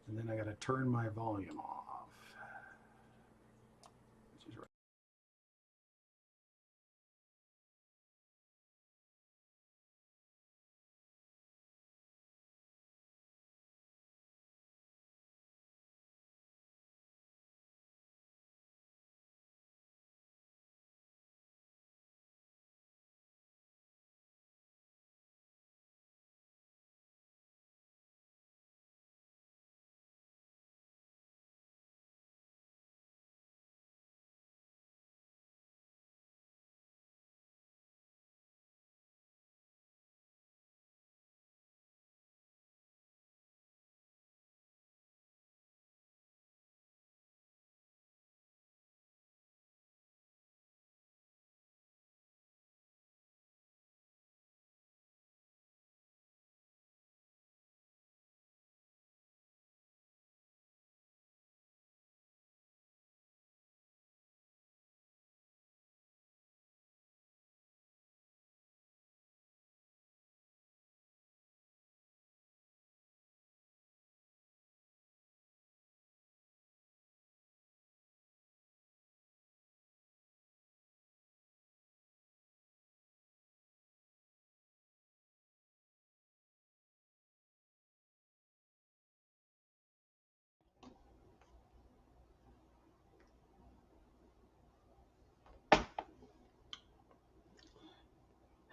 And then I got to turn my volume off. Which is right.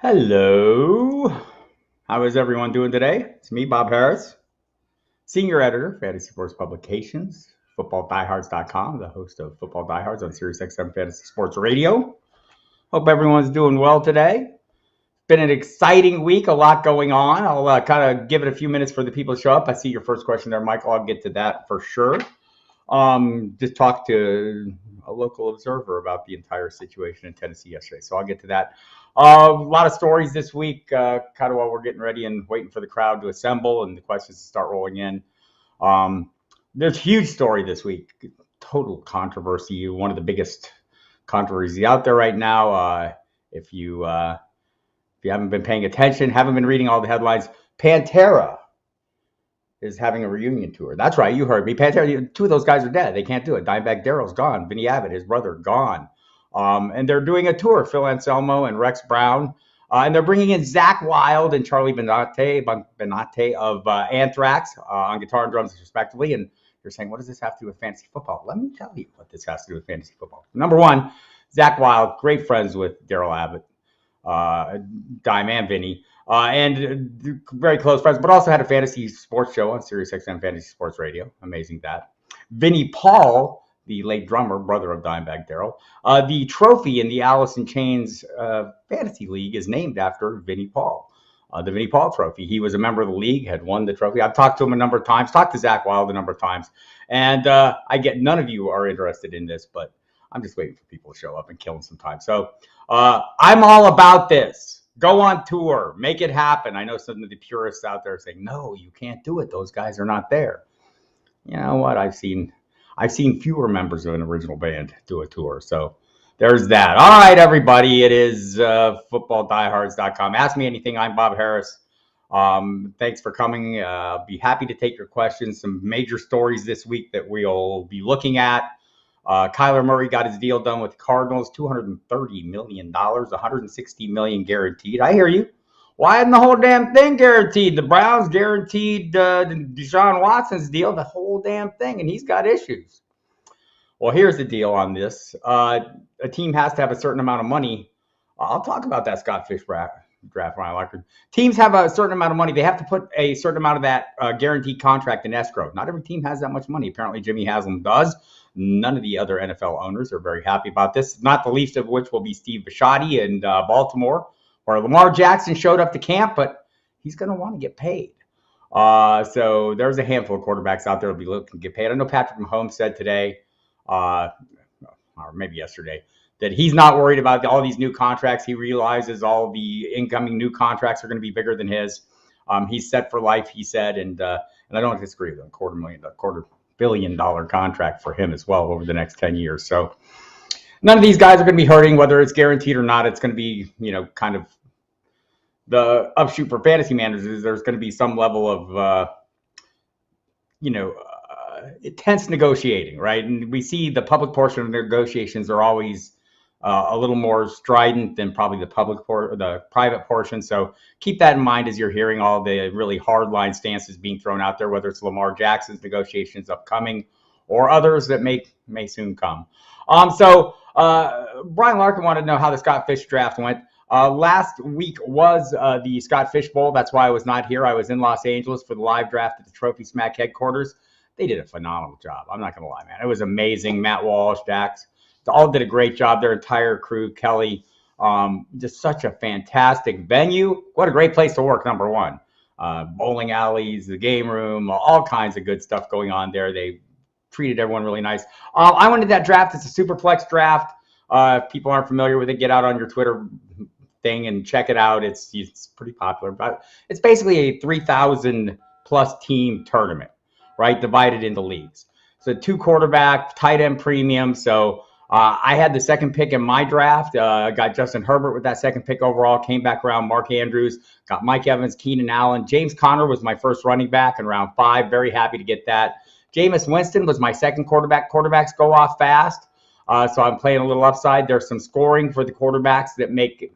Hello. How is everyone doing today? It's me, Bob Harris, Senior Editor, Fantasy Sports Publications, FootballDiehards.com, the host of Football Diehards on SiriusXM Fantasy Sports Radio. Hope everyone's doing well today. Been an exciting week, a lot going on. I'll kind of give it a few minutes for the people to show up. I see your first question there, Michael. I'll get to that for sure. Just talked to a local observer about the entire situation in Tennessee yesterday, so I'll get to that. A lot of stories this week, kind of while we're getting ready and waiting for the crowd to assemble and the questions to start rolling in. There's a huge story this week, total controversy, one of the biggest controversies out there right now. If you haven't been paying attention, haven't been reading all the headlines, Pantera is having a reunion tour. That's right, you heard me. Pantera, two of those guys are dead. They can't do it. Dimebag Darrell's gone. Vinny Abbott, his brother, gone. And they're doing a tour, Phil Anselmo and Rex Brown. And they're bringing in Zach Wilde and Charlie Benante of Anthrax on guitar and drums, respectively. And you're saying, what does this have to do with fantasy football? Let me tell you what this has to do with fantasy football. Number one, Zach Wilde, great friends with Darrell Abbott, Dime and Vinny. And very close friends, but also had a fantasy sports show on SiriusXM Fantasy Sports Radio. Amazing that. Vinny Paul, the late drummer, brother of Dimebag Darrell, the trophy in the Alice in Chains Fantasy League is named after Vinny Paul. The Vinny Paul Trophy. He was a member of the league, had won the trophy. I've talked to him a number of times, talked to Zach Wilde a number of times, and I get none of you are interested in this, but I'm just waiting for people to show up and killing some time. So I'm all about this. Go on tour, make it happen. I know some of the purists out there are saying, no, you can't do it. Those guys are not there. You know what? I've seen fewer members of an original band do a tour. So there's that. All right, everybody. It is footballdiehards.com. Ask me anything. I'm Bob Harris. Thanks for coming. I'll be happy to take your questions. Some major stories this week that we'll be looking at. Kyler Murray got his deal done with the Cardinals, $230 million, $160 million guaranteed. I hear you. Why isn't the whole damn thing guaranteed? The Browns guaranteed Deshaun Watson's deal, the whole damn thing, and he's got issues. Well, here's the deal on this. A team has to have a certain amount of money. I'll talk about that Scott Fish draft, Ryan Lockard. Teams have a certain amount of money. They have to put a certain amount of that guaranteed contract in escrow. Not every team has that much money. Apparently, Jimmy Haslam does. None of the other NFL owners are very happy about this, not the least of which will be Steve Bisciotti in Baltimore, where Lamar Jackson showed up to camp, but he's going to want to get paid. So there's a handful of quarterbacks out there who'll be looking to get paid. I know Patrick Mahomes said today, or maybe yesterday, that he's not worried about all these new contracts. He realizes all the incoming new contracts are going to be bigger than his. He's set for life, he said, and I don't disagree with him. $250 million contract for him as well over the next 10 years. So none of these guys are going to be hurting, whether it's guaranteed or not. It's going to be, kind of the upshoot for fantasy managers. There's going to be some level of, tense negotiating, right? And we see the public portion of negotiations are always a little more strident than probably the private portion. So keep that in mind as you're hearing all the really hardline stances being thrown out there, whether it's Lamar Jackson's negotiations upcoming or others that may soon come. Brian Larkin wanted to know how the Scott Fish draft went. Last week was the Scott Fish Bowl. That's why I was not here. I was in Los Angeles for the live draft at the Trophy Smack headquarters. They did a phenomenal job. I'm not going to lie, man. It was amazing. Matt Walsh, Dax, all did a great job. Their entire crew, Kelly, just such a fantastic venue. What a great place to work, number one. Bowling alleys, the game room, all kinds of good stuff going on there. They treated everyone really nice. I went to that draft. It's a Superflex draft. If people aren't familiar with it, get out on your Twitter thing and check it out. It's pretty popular, but it's basically a 3,000 plus team tournament, right? Divided into leagues. So 2 quarterback, tight end premium. So I had the second pick in my draft. Got Justin Herbert with that second pick overall. Came back around Mark Andrews. Got Mike Evans, Keenan Allen. James Conner was my first running back in round 5. Very happy to get that. Jameis Winston was my second quarterback. Quarterbacks go off fast. So I'm playing a little upside. There's some scoring for the quarterbacks that make,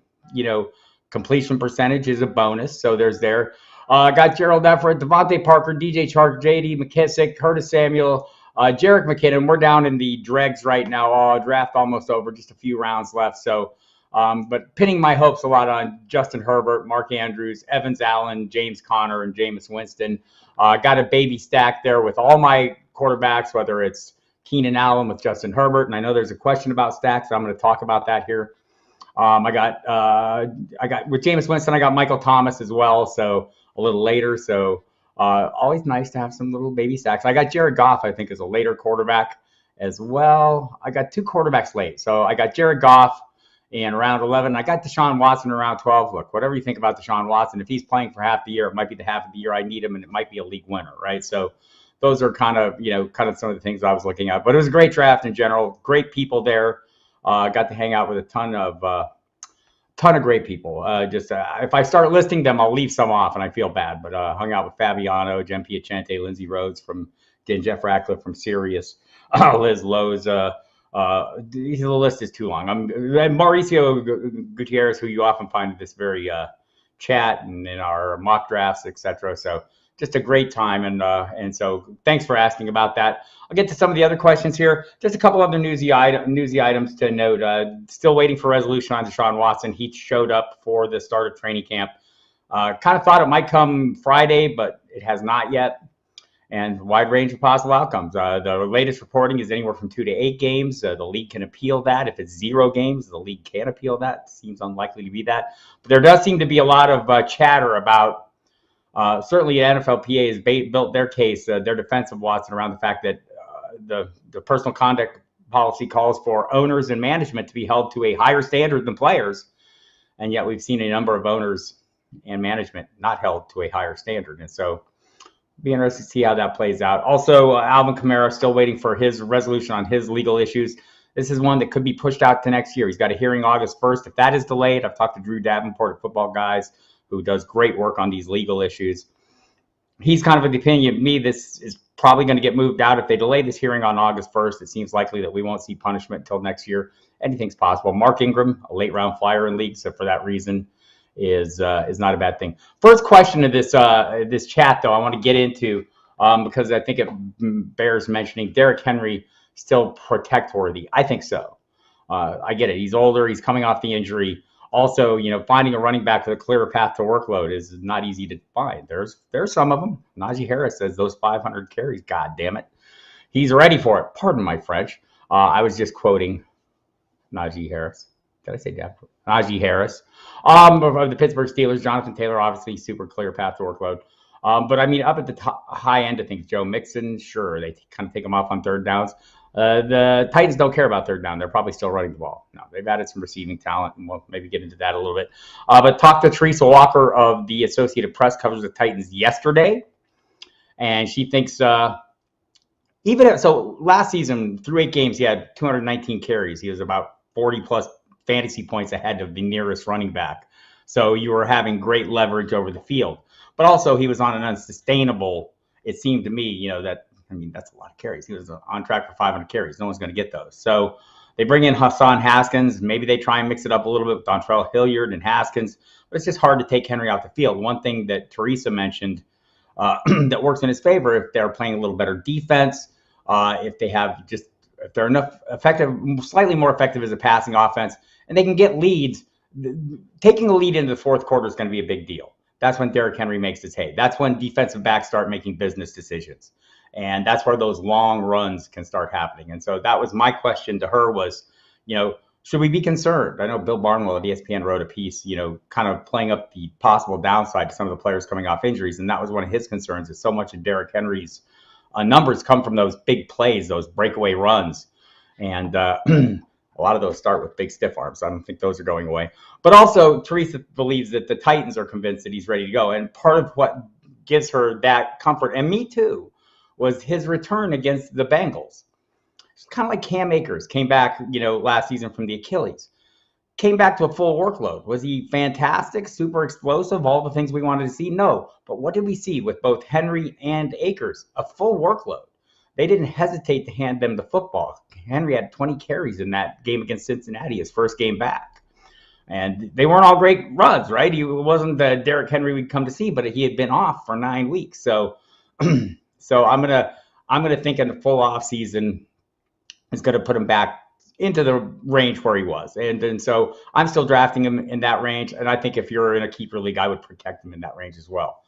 completion percentage is a bonus. So there's there. Got Gerald Everett, Devontae Parker, DJ Chark, JD McKissick, Curtis Samuel, Jerick McKinnon. We're down in the dregs right now. Draft almost over, just a few rounds left. So, but pinning my hopes a lot on Justin Herbert, Mark Andrews, Evans Allen, James Conner, and Jameis Winston. Got a baby stack there with all my quarterbacks, whether it's Keenan Allen with Justin Herbert, and I know there's a question about stacks, so I'm going to talk about that here. I got with Jameis Winston, I got Michael Thomas as well, so a little later. So always nice to have some little baby stacks. I got Jared Goff, I think, as a later quarterback as well. I got 2 quarterbacks late, so I got Jared Goff in round 11. I got Deshaun Watson in round 12. Look, whatever you think about Deshaun Watson, if he's playing for half the year, it might be the half of the year I need him, and it might be a league winner, right? So those are kind of some of the things I was looking at. But it was a great draft in general. Great people there. Got to hang out with a ton of great people. If I start listing them, I'll leave some off, and I feel bad. But hung out with Fabiano, Jen Piacente, Lindsey Rhodes Jeff Ratcliffe from Sirius, Liz Lowe's. The list is too long. Mauricio Gutierrez, who you often find in this very chat and in our mock drafts, etc. So just a great time, and so thanks for asking about that. I'll get to some of the other questions here. Just a couple other newsy items to note. Still waiting for resolution on Deshaun Watson. He showed up for the start of training camp. Kind of thought it might come Friday, but it has not yet. And wide range of possible outcomes. The latest reporting is anywhere from 2 to 8 games. The league can appeal that. If it's 0 games, the league can appeal that. Seems unlikely to be that. But there does seem to be a lot of chatter about. Certainly, NFLPA has built their case, their defense of Watson, around the fact that the personal conduct policy calls for owners and management to be held to a higher standard than players, and yet we've seen a number of owners and management not held to a higher standard, and so it'll be interesting to see how that plays out. Also, Alvin Kamara still waiting for his resolution on his legal issues. This is one that could be pushed out to next year. He's got a hearing August 1st. If that is delayed, I've talked to Drew Davenport at Football Guys, who does great work on these legal issues. He's kind of the opinion of me, this is probably going to get moved out. If they delay this hearing on August 1st, it seems likely that we won't see punishment until next year. Anything's possible. Mark Ingram, a late round flyer in league, so for that reason is not a bad thing. First question of this chat, though, I want to get into because I think it bears mentioning. Derrick Henry still protect worthy? I think so. I get it. He's older. He's coming off the injury. Also, finding a running back with a clearer path to workload is not easy to find. There's some of them. Najee Harris says those 500 carries, God damn it. He's ready for it. Pardon my French. I was just quoting Najee Harris. Did I say Davenport? Najee Harris. Of the Pittsburgh Steelers, Jonathan Taylor, obviously super clear path to workload. But I mean, up at the high end of things, Joe Mixon, sure, they kind of take him off on third downs. The Titans don't care about third down. They're probably still running the ball. No, they've added some receiving talent, and we'll maybe get into that a little bit. But talked to Teresa Walker of the Associated Press, covers the Titans yesterday, and she thinks so last season, through 8 games, he had 219 carries. He was about 40-plus fantasy points ahead of the nearest running back. So you were having great leverage over the field. But also he was on an unsustainable, it seemed to me, that I mean, that's a lot of carries. He was on track for 500 carries. No one's going to get those. So they bring in Hassan Haskins. Maybe they try and mix it up a little bit with Dontrell Hilliard and Haskins, but it's just hard to take Henry out the field. One thing that Teresa mentioned that works in his favor, if they're playing a little better defense, if they're enough effective, slightly more effective as a passing offense, and they can get leads. Taking a lead into the fourth quarter is going to be a big deal. That's when Derrick Henry makes his hay. That's when defensive backs start making business decisions. And that's where those long runs can start happening. And so that was my question to her was, should we be concerned? I know Bill Barnwell at ESPN wrote a piece, kind of playing up the possible downside to some of the players coming off injuries. And that was one of his concerns, is so much of Derrick Henry's numbers come from those big plays, those breakaway runs. And a lot of those start with big stiff arms. I don't think those are going away. But also, Teresa believes that the Titans are convinced that he's ready to go. And part of what gives her that comfort, and me too, was his return against the Bengals. It's kind of like Cam Akers came back, last season from the Achilles. Came back to a full workload. Was he fantastic, super explosive, all the things we wanted to see? No. But what did we see with both Henry and Akers? A full workload. They didn't hesitate to hand them the football. Henry had 20 carries in that game against Cincinnati, his first game back. And they weren't all great runs, right? He wasn't the Derrick Henry we'd come to see, but he had been off for 9 weeks. So so I'm gonna think in the full off season is gonna put him back into the range where he was. And so I'm still drafting him in that range. And I think if you're in a keeper league, I would protect him in that range as well.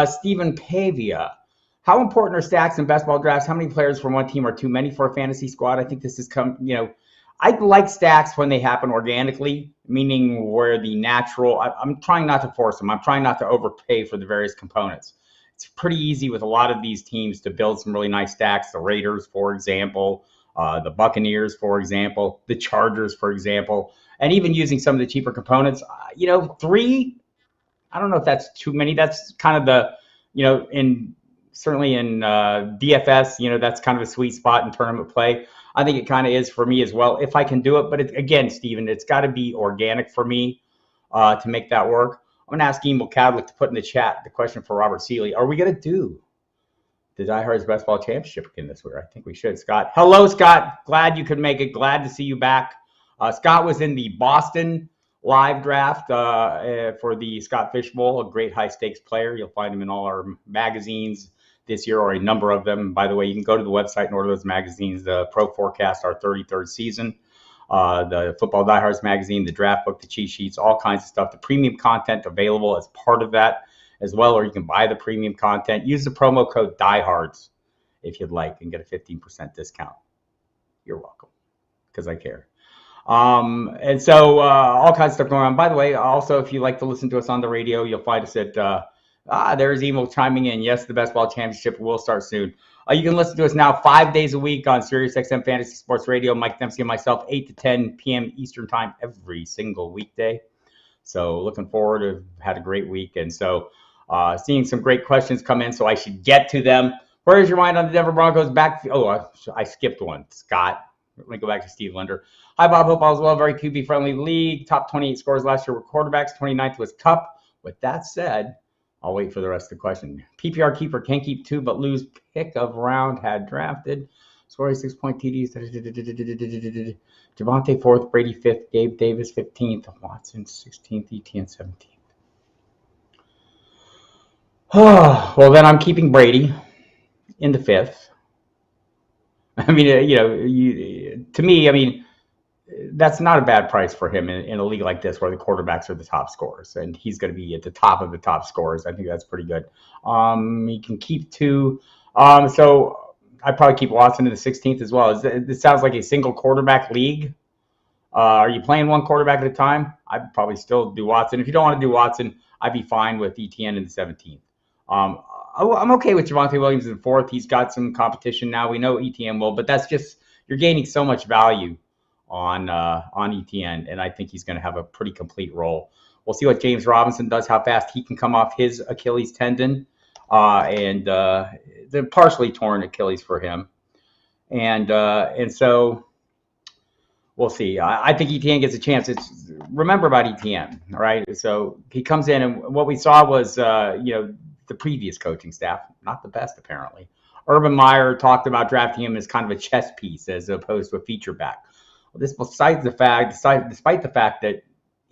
Stephen Pavia. How important are stacks in best ball drafts? How many players from one team are too many for a fantasy squad? I think this has come, I like stacks when they happen organically, meaning where the natural, I'm trying not to force them. I'm trying not to overpay for the various components. It's pretty easy with a lot of these teams to build some really nice stacks. The Raiders, for example, the Buccaneers, for example, the Chargers, for example, and even using some of the cheaper components. 3, I don't know if that's too many. That's kind of the, certainly in DFS, that's kind of a sweet spot in tournament play. I think it kind of is for me as well, if I can do it. But again, Steven, it's got to be organic for me to make that work. I'm going to ask Emil Cadlick to put in the chat the question for Robert Seeley. Are we going to do the Diehards Best Ball Championship again this year? I think we should. Scott. Hello, Scott. Glad you could make it. Glad to see you back. Scott was in the Boston live draft for the Scott Fish Bowl, a great high-stakes player. You'll find him in all our magazines this year, or a number of them. By the way, you can go to the website and order those magazines, the Pro Forecast, our 33rd season, the Football Diehards magazine, the draft book, the cheat sheets, all kinds of stuff. The premium content available as part of that as well, or you can buy the premium content. Use the promo code Diehards if you'd like and get a 15% discount. You're welcome, because I care. And so all kinds of stuff going on. By the way, also, if you like to listen to us on the radio, you'll find us at there's Emil chiming in. Yes, the Best Ball Championship will start soon. You can listen to us now 5 days a week on SiriusXM Fantasy Sports Radio. Mike Dempsey and myself, 8 to 10 p.m. Eastern Time every single weekday. So looking forward to had a great week. And so seeing some great questions come in, so I should get to them. Where is your mind on the Denver Broncos back? Oh, I skipped one. Scott. Let me go back to Steve Linder. Hi, Bob. Hope all is well. Very QB-friendly league. Top 28 scores last year were quarterbacks. 29th was Cup. With that said, I'll wait for the rest of the question. PPR keeper can keep 2 but lose pick of round had drafted. Scoring 6-point TDs. Javonte 4th, Brady 5th, Gabe Davis 15th, Watson 16th, ETN 17th. Well, then I'm keeping Brady in the 5th. I mean, to me, I mean, that's not a bad price for him in a league like this where the quarterbacks are the top scorers, and he's going to be at the top of the top scorers. I think that's pretty good. He can keep 2. So I'd probably keep Watson in the 16th as well. This sounds like a single quarterback league. Are you playing one quarterback at a time? I'd probably still do Watson. If you don't want to do Watson, I'd be fine with ETN in the 17th. I'm okay with Javonte Williams in the 4th. He's got some competition now. We know ETN will, but that's just, you're gaining so much value on ETN, and I think he's going to have a pretty complete role. We'll see what James Robinson does, how fast he can come off his Achilles tendon, and the partially torn Achilles for him. And so we'll see. I think ETN gets a chance. Remember about ETN, all right? So he comes in, and what we saw was, the previous coaching staff, not the best apparently. Urban Meyer talked about drafting him as kind of a chess piece as opposed to a feature back. Well, despite the fact that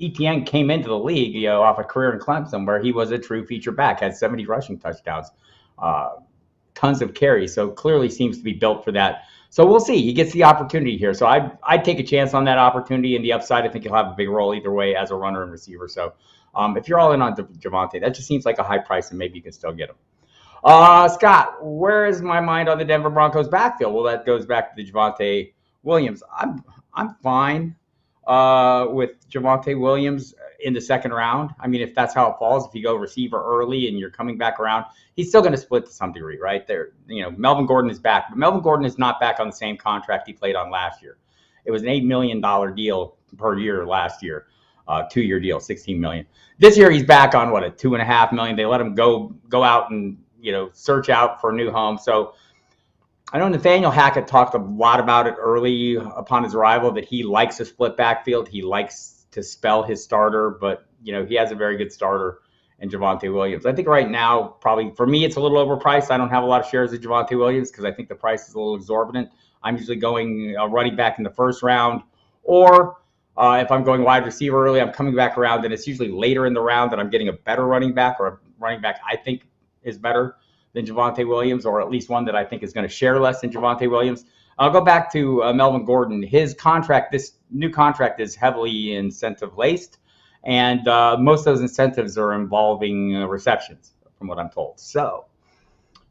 Etienne came into the league, off a career in Clemson where he was a true feature back, had 70 rushing touchdowns, tons of carries. So clearly seems to be built for that. So we'll see. He gets the opportunity here. So I'd take a chance on that opportunity and the upside. I think he'll have a big role either way as a runner and receiver. So if you're all in on Javonte, that just seems like a high price, and maybe you can still get him. Scott, where is my mind on the Denver Broncos backfield? Well, that goes back to the Javonte Williams. I'm fine with Javonte Williams in the second round. I mean, if that's how it falls, if you go receiver early and you're coming back around, he's still going to split to some degree, right? Melvin Gordon is back, but Melvin Gordon is not back on the same contract he played on last year. It was an $8 million deal per year last year, 2-year deal, $16 million. This year he's back on a $2.5 million. They let him go out and search out for a new home. So I know Nathaniel Hackett talked a lot about it early upon his arrival, that he likes a split backfield. He likes to spell his starter, but he has a very good starter in Javonte Williams. I think right now, probably for me, it's a little overpriced. I don't have a lot of shares of Javonte Williams because I think the price is a little exorbitant. I'm usually going running back in the first round, or if I'm going wide receiver early, I'm coming back around, and it's usually later in the round that I'm getting a better running back, or a running back I think is better than Javonte Williams, or at least one that I think is going to share less than Javonte Williams. I'll go back to Melvin Gordon. His contract, this new contract, is heavily incentive laced, and most of those incentives are involving receptions, from what I'm told. So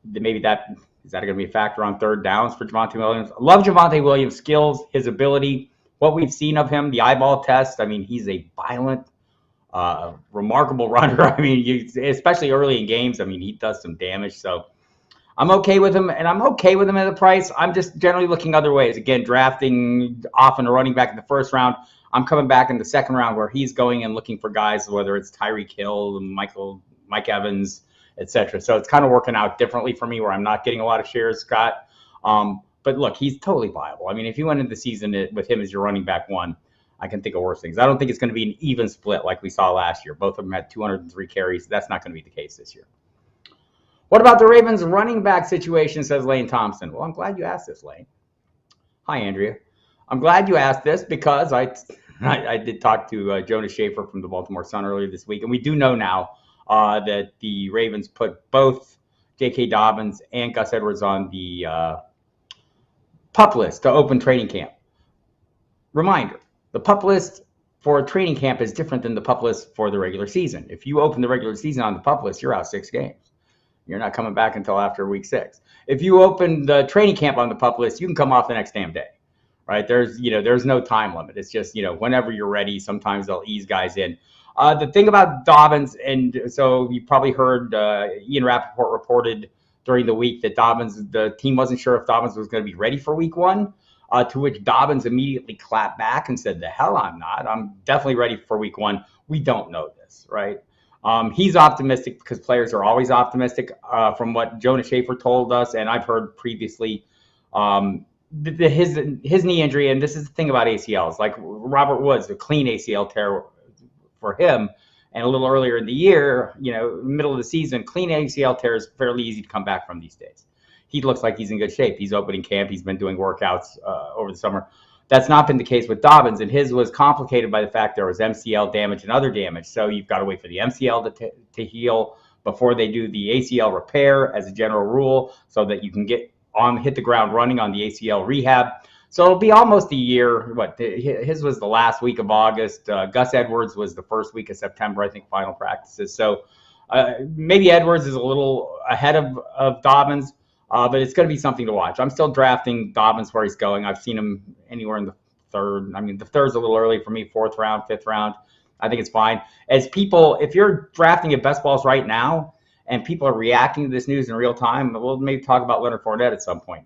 maybe is that going to be a factor on third downs for Javonte Williams? I love Javonte Williams' skills, his ability, what we've seen of him, the eyeball test. I mean, he's a violent, remarkable runner. I mean, especially early in games, I mean, he does some damage. So I'm okay with him, and I'm okay with him at the price. I'm just generally looking other ways. Again, drafting often a running back in the first round. I'm coming back in the second round where he's going and looking for guys, whether it's Tyreek Hill, Mike Evans, etc. So it's kind of working out differently for me where I'm not getting a lot of shares, Scott. But look, he's totally viable. I mean, if you went into the season with him as your running back one, I can think of worse things. I don't think it's going to be an even split like we saw last year. Both of them had 203 carries. That's not going to be the case this year. What about the Ravens running back situation, says Lane Thompson. Well, I'm glad you asked this, Lane. Hi, Andrea. I'm glad you asked this because I did talk to Jonas Schaefer from the Baltimore Sun earlier this week, and we do know now that the Ravens put both J.K. Dobbins and Gus Edwards on the PUP list to open training camp. Reminder, the PUP list for training camp is different than the PUP list for the regular season. If you open the regular season on the PUP list, you're out 6 games. You're not coming back until after week 6. If you open the training camp on the PUP list, you can come off the next damn day, right? There's no time limit. It's just, whenever you're ready, sometimes they'll ease guys in. The thing about Dobbins, and so you probably heard Ian Rappaport reported during the week that the team wasn't sure if Dobbins was going to be ready for week 1, to which Dobbins immediately clapped back and said, the hell I'm not. I'm definitely ready for week 1. We don't know this, right? He's optimistic because players are always optimistic, from what Jonas Schaefer told us, and I've heard previously. His knee injury, and this is the thing about ACLs, like Robert Woods, a clean ACL tear for him, and a little earlier in the year, middle of the season, clean ACL tear is fairly easy to come back from these days. He looks like he's in good shape. He's opening camp. He's been doing workouts over the summer. That's not been the case with Dobbins, and his was complicated by the fact there was MCL damage and other damage. So you've got to wait for the MCL to heal before they do the ACL repair as a general rule, so that you can hit the ground running on the ACL rehab. So it'll be almost a year. His was the last week of August. Gus Edwards was the first week of September, I think, final practices. So maybe Edwards is a little ahead of Dobbins. But it's going to be something to watch. I'm still drafting Dobbins where he's going. I've seen him anywhere in the third. I mean, the third's a little early for me, 4th round, 5th round. I think it's fine. If you're drafting at best balls right now and people are reacting to this news in real time, we'll maybe talk about Leonard Fournette at some point.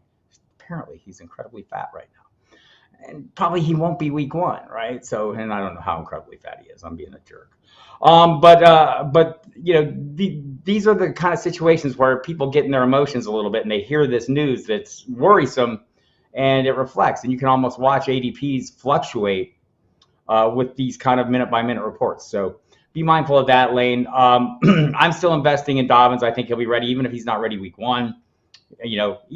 Apparently, he's incredibly fat right now. And probably he won't be week 1, right? So, and I don't know how incredibly fat he is. I'm being a jerk. But these are the kind of situations where people get in their emotions a little bit and they hear this news that's worrisome, and it reflects. And you can almost watch ADPs fluctuate with these kind of minute-by-minute reports. So be mindful of that, Lane. I'm still investing in Dobbins. I think he'll be ready, even if he's not ready week 1.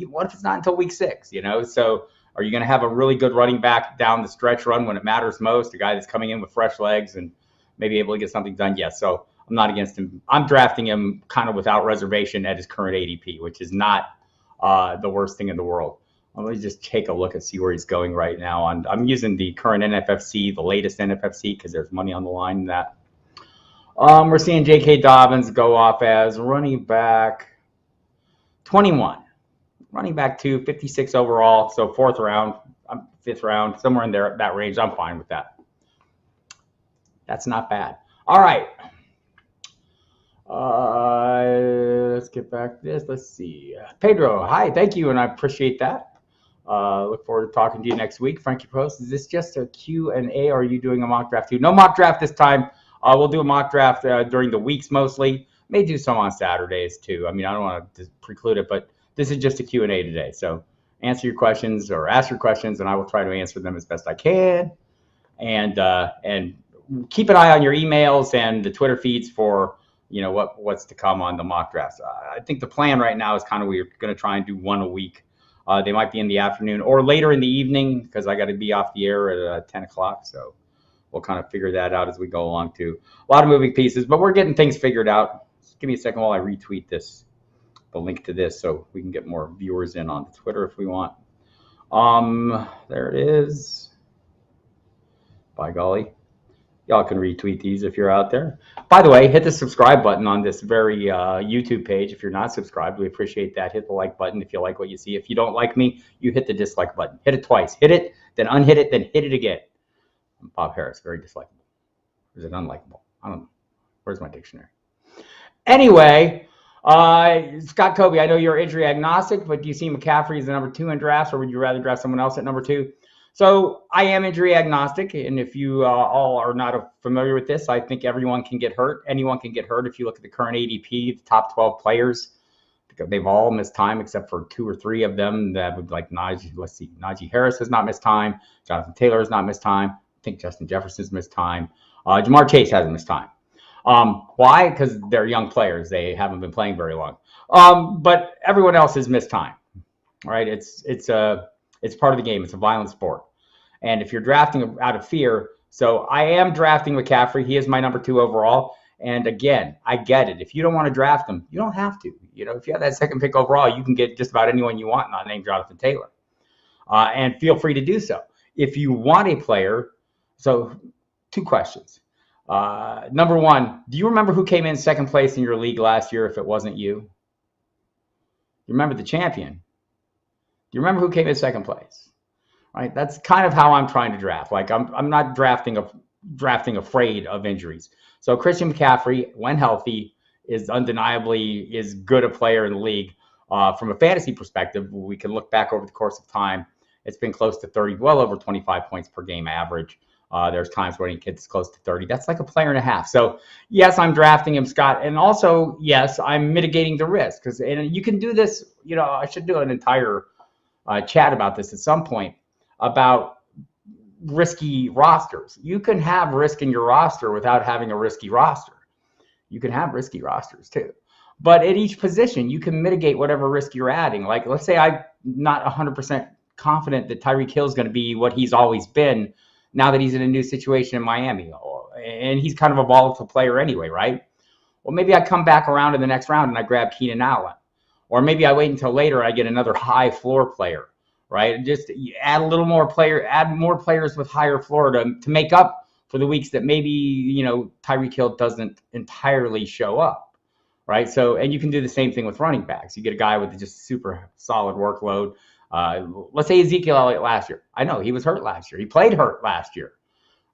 What if it's not until week 6? So are you going to have a really good running back down the stretch run when it matters most? A guy that's coming in with fresh legs and maybe able to get something done? Yes. So I'm not against him. I'm drafting him kind of without reservation at his current ADP, which is not the worst thing in the world. Let me just take a look and see where he's going right now. I'm using the current NFFC, the latest NFFC, because there's money on the line in that. We're seeing J.K. Dobbins go off as running back 21. Running back 2, 56 overall, so 4th round, 5th round, somewhere in there, that range. I'm fine with that. That's not bad. All right. Let's get back to this. Let's see. Pedro, hi, thank you, and I appreciate that. Look forward to talking to you next week. Frankie Post, is this just a Q&A, or are you doing a mock draft too? No mock draft this time. We'll do a mock draft during the weeks mostly. May do some on Saturdays too. I mean, I don't want to preclude it, but this is just a Q&A today. So answer your questions or ask your questions, and I will try to answer them as best I can. And keep an eye on your emails and the Twitter feeds for what's to come on the mock drafts. I think the plan right now is kind of we're going to try and do one a week. They might be in the afternoon or later in the evening because I got to be off the air at 10 o'clock. So we'll kind of figure that out as we go along too. A lot of moving pieces, but we're getting things figured out. Just give me a second while I retweet the link to this so we can get more viewers in on Twitter if we want. There it is. By golly. Y'all can retweet these if you're out there. By the way, hit the subscribe button on this very YouTube page. If you're not subscribed, we appreciate that. Hit the like button if you like what you see. If you don't like me, you hit the dislike button. Hit it twice. Hit it, then unhit it, then hit it again. I'm Bob Harris, very dislikable. Or is it unlikable? I don't know. Where's my dictionary? Anyway, Scott Kobe, I know you're injury agnostic, but do you see McCaffrey as the number 2 in drafts, or would you rather draft someone else at number 2? So I am injury agnostic, and if you all are not familiar with this, I think everyone can get hurt. Anyone can get hurt. If you look at the current ADP, the top 12 players, they've all missed time except for 2 or 3 of them that would like Najee. Let's see, Najee Harris has not missed time. Jonathan Taylor has not missed time. I think Justin Jefferson's missed time. Jamar Chase hasn't missed time. Why? Because they're young players. They haven't been playing very long. But everyone else has missed time. Right? It's part of the game. It's a violent sport. And if you're drafting out of fear, so I am drafting McCaffrey. He is my number 2 overall. And again, I get it. If you don't want to draft him, you don't have to. If you have that 2nd pick overall, you can get just about anyone you want, not named Jonathan Taylor. And feel free to do so. If you want a player, so 2 questions. Number 1, do you remember who came in 2nd place in your league last year if it wasn't you? You remember the champion. Do you remember who came in 2nd place? Right? That's kind of how I'm trying to draft. Like I'm not drafting afraid of injuries. So Christian McCaffrey, when healthy, is undeniably as good a player in the league. From a fantasy perspective, we can look back over the course of time. It's been close to 30, well over 25 points per game average. There's times when he gets close to 30. That's like a player and a half. So yes, I'm drafting him, Scott. And also, yes, I'm mitigating the risk and you can do this. I should do an entire chat about this at some point about risky rosters. You can have risk in your roster without having a risky roster. You can have risky rosters too. But at each position, you can mitigate whatever risk you're adding. Like, let's say I'm not 100% confident that Tyreek Hill is going to be what he's always been now that he's in a new situation in Miami. And he's kind of a volatile player anyway, right? Well, maybe I come back around in the next round and I grab Keenan Allen. Or maybe I wait until later, I get another high floor player, right? Just add more players with higher floor to make up for the weeks that maybe, Tyreek Hill doesn't entirely show up, right? So, and you can do the same thing with running backs. You get a guy with just super solid workload. Let's say Ezekiel Elliott last year. I know he was hurt last year. He played hurt last year,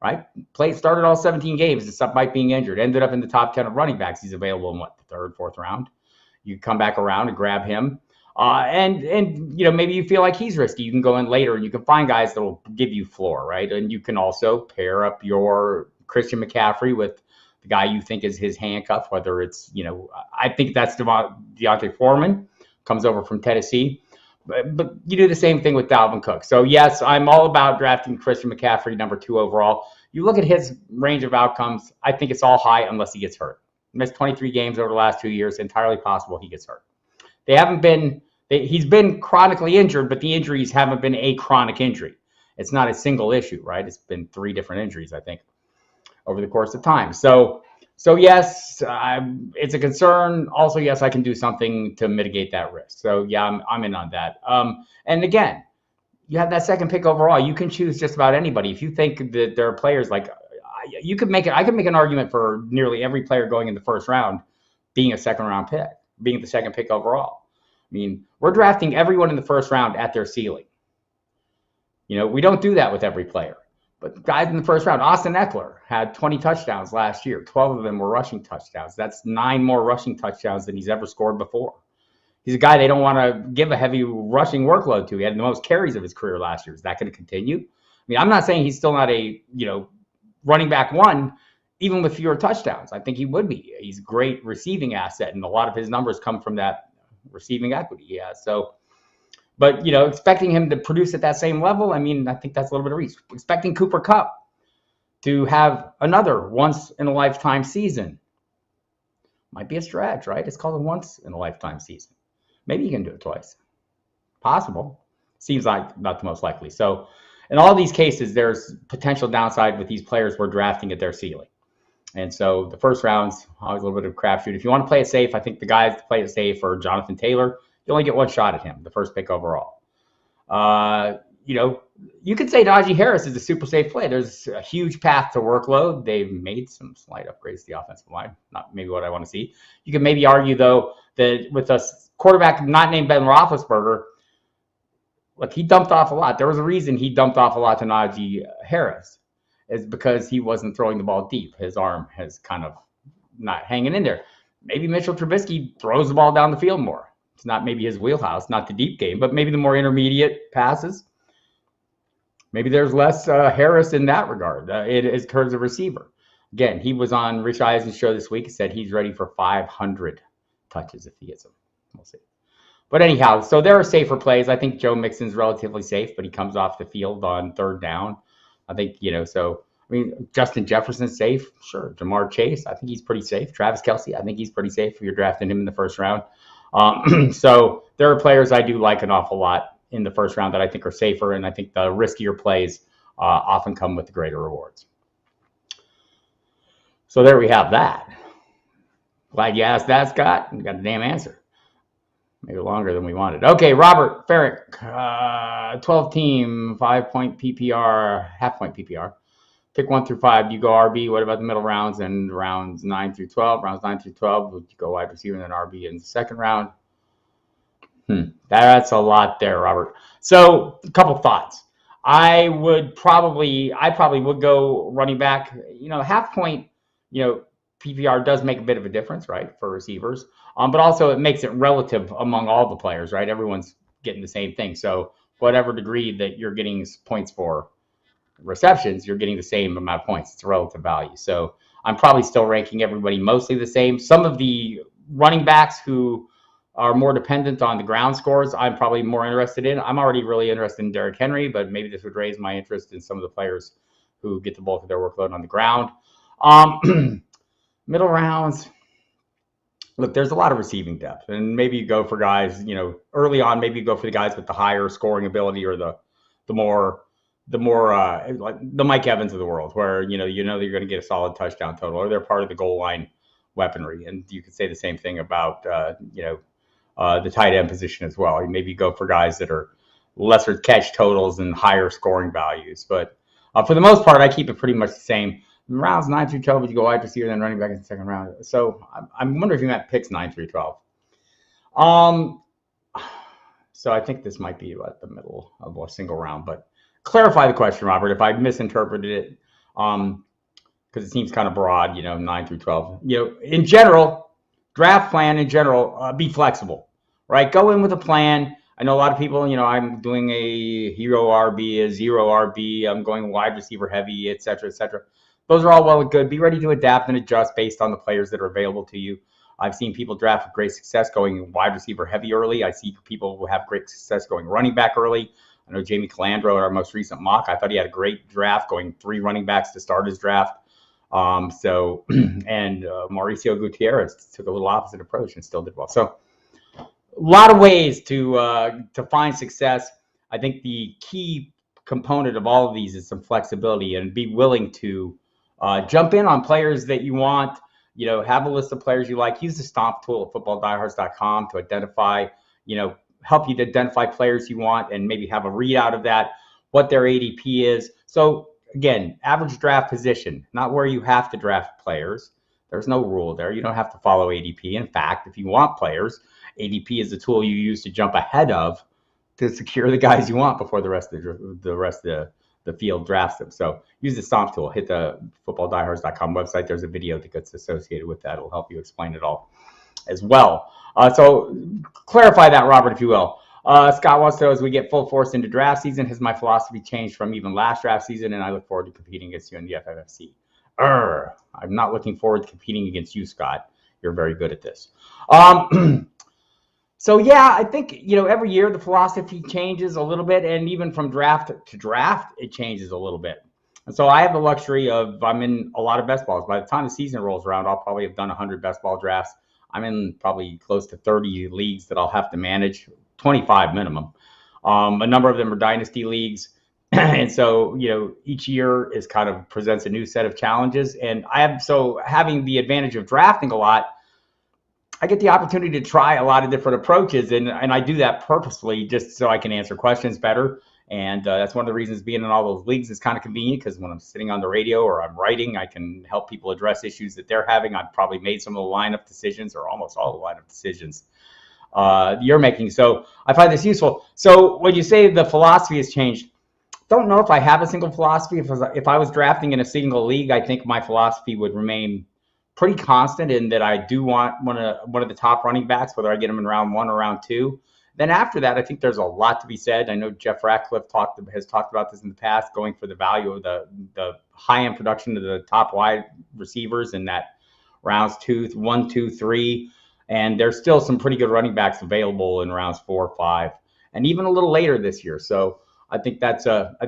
right? Started all 17 games despite being injured. Ended up in the top 10 of running backs. He's available in the 3rd, 4th round. You come back around and grab him. And maybe you feel like he's risky. You can go in later and you can find guys that will give you floor, right? And you can also pair up your Christian McCaffrey with the guy you think is his handcuff, whether it's, I think that's Deontay Foreman, comes over from Tennessee. But you do the same thing with Dalvin Cook. So, yes, I'm all about drafting Christian McCaffrey, number 2 overall. you look at his range of outcomes, I think it's all high unless he gets hurt. Missed 23 games over the last 2 years. Entirely possible he gets hurt. He's been chronically injured, but the injuries haven't been a chronic injury. It's not a single issue, right? It's been 3 different injuries, I think, over the course of time. So yes, it's a concern. Also, yes, I can do something to mitigate that risk. So yeah, I'm in on that. And again, you have that second pick overall. You can choose just about anybody. If you think that there are players like you could make it, I could make an argument for nearly every player going in the first round being a second round pick, being the second pick overall. I mean, we're drafting everyone in the first round at their ceiling. We don't do that with every player. But guys in the first round, Austin Eckler had 20 touchdowns last year. 12 of them were rushing touchdowns. That's 9 more rushing touchdowns than he's ever scored before. He's a guy they don't want to give a heavy rushing workload to. He had the most carries of his career last year. Is that going to continue? I mean, I'm not saying he's still not a, running back one, even with fewer touchdowns. I think he would be. He's a great receiving asset, and a lot of his numbers come from that receiving equity. Yeah. So, but, expecting him to produce at that same level, I mean, I think that's a little bit of reach. Expecting Cooper Kupp to have another once-in-a-lifetime season might be a stretch, right? It's called a once-in-a-lifetime season. Maybe you can do it twice. Possible. Seems like not the most likely. So in all these cases, there's potential downside with these players we're drafting at their ceiling. And so the first round's always a little bit of a crapshoot. If you want to play it safe, I think the guys to play it safe are Jonathan Taylor. You only get one shot at him, the first pick overall. You could say Najee Harris is a super safe play. There's a huge path to workload. They've made some slight upgrades to the offensive line. Not maybe what I want to see. You could maybe argue, though, that with a quarterback not named Ben Roethlisberger, look, he dumped off a lot. There was a reason he dumped off a lot to Najee Harris. It's because he wasn't throwing the ball deep. His arm has kind of not hanging in there. Maybe Mitchell Trubisky throws the ball down the field more. It's not maybe his wheelhouse, not the deep game, but maybe the more intermediate passes. Maybe there's less Harris in that regard. It is towards a receiver. Again, he was on Rich Eisen's show this week. He said he's ready for 500 touches if he gets them. We'll see. But anyhow, so there are safer plays. I think Joe Mixon's relatively safe, but he comes off the field on third down. I think, Justin Jefferson's safe. Sure. Jamar Chase, I think he's pretty safe. Travis Kelce, I think he's pretty safe if you're drafting him in the first round. So there are players I do like an awful lot in the first round that I think are safer, and I think the riskier plays often come with the greater rewards. So there we have that. Glad you asked that, Scott. You got the damn answer. Maybe longer than we wanted. Okay, Robert Ferrick, 12-team, 5-point PPR, half-point PPR. Pick 1 through 5. You go RB. What about the middle rounds and rounds 9 through 12? Rounds 9 through 12, would you go wide receiver and then RB in the second round? That's a lot there, Robert. So a couple thoughts. I probably would go running back. Half-point, PPR does make a bit of a difference, right, for receivers. But also it makes it relative among all the players, right? Everyone's getting the same thing. So whatever degree that you're getting points for receptions, you're getting the same amount of points. It's a relative value. So I'm probably still ranking everybody mostly the same. Some of the running backs who are more dependent on the ground scores, I'm probably more interested in. I'm already really interested in Derrick Henry, but maybe this would raise my interest in some of the players who get the bulk of their workload on the ground. Middle rounds, look, there's a lot of receiving depth, and maybe you go for guys, early on, maybe you go for the guys with the higher scoring ability or the more like the Mike Evans of the world, where that you're going to get a solid touchdown total, or they're part of the goal line weaponry. And you could say the same thing about the tight end position as well. Maybe you go for guys that are lesser catch totals and higher scoring values. But for the most part, I keep it pretty much the same. Rounds 9 through 12, you go wide receiver, then running back in the second round. So I'm wondering if you meant picks 9 through 12. So I think this might be about the middle of a single round, but clarify the question, Robert, if I misinterpreted it, because it seems kind of broad, 9 through 12. In general, draft plan in general, be flexible, right? Go in with a plan. I know a lot of people, I'm doing a hero RB, a zero RB, I'm going wide receiver heavy, et cetera, et cetera. Those are all well and good. Be ready to adapt and adjust based on the players that are available to you. I've seen people draft with great success going wide receiver heavy early. I see people who have great success going running back early. I know Jamie Calandro at our most recent mock, I thought he had a great draft, going 3 running backs to start his draft. And Mauricio Gutierrez took a little opposite approach and still did well. So a lot of ways to find success. I think the key component of all of these is some flexibility and be willing to jump in on players that you want. Have a list of players you like. Use the stomp tool at footballdiehards.com to identify, help you to identify players you want and maybe have a readout of that, what their ADP is. So again, average draft position, not where you have to draft players. There's no rule there. You don't have to follow ADP. In fact, if you want players, ADP is the tool you use to jump ahead of to secure the guys you want before the rest of the field drafts them. So use the stomp tool. Hit the footballdiehards.com website. There's a video that gets associated with that. It'll help you explain it all as well. So clarify that, Robert, if you will. Scott wants to know, as we get full force into draft season, has my philosophy changed from even last draft season? And I look forward to competing against you in the FFFC. I'm not looking forward to competing against you, Scott. You're very good at this. So yeah, I think, every year the philosophy changes a little bit, and even from draft to draft, it changes a little bit. And so I have the luxury of, I'm in a lot of best balls. By the time the season rolls around, I'll probably have done 100 best ball drafts. I'm in probably close to 30 leagues that I'll have to manage, 25 minimum. A number of them are dynasty leagues. And so, each year is kind of presents a new set of challenges. And having the advantage of drafting a lot, I get the opportunity to try a lot of different approaches, and I do that purposefully just so I can answer questions better. And that's one of the reasons being in all those leagues is kind of convenient, because when I'm sitting on the radio or I'm writing, I can help people address issues that they're having. I've probably made some of the lineup decisions, or almost all the lineup decisions you're making. So I find this useful. So when you say the philosophy has changed, don't know if I have a single philosophy. If I was drafting in a single league, I think my philosophy would remain pretty constant, in that I do want one of the top running backs, whether I get them in round 1 or round 2. Then after that, I think there's a lot to be said. I know Jeff Ratcliffe has talked about this in the past, going for the value of the high-end production of the top wide receivers in that rounds 1, 2, 3. And there's still some pretty good running backs available in rounds 4, 5, and even a little later this year. So I think I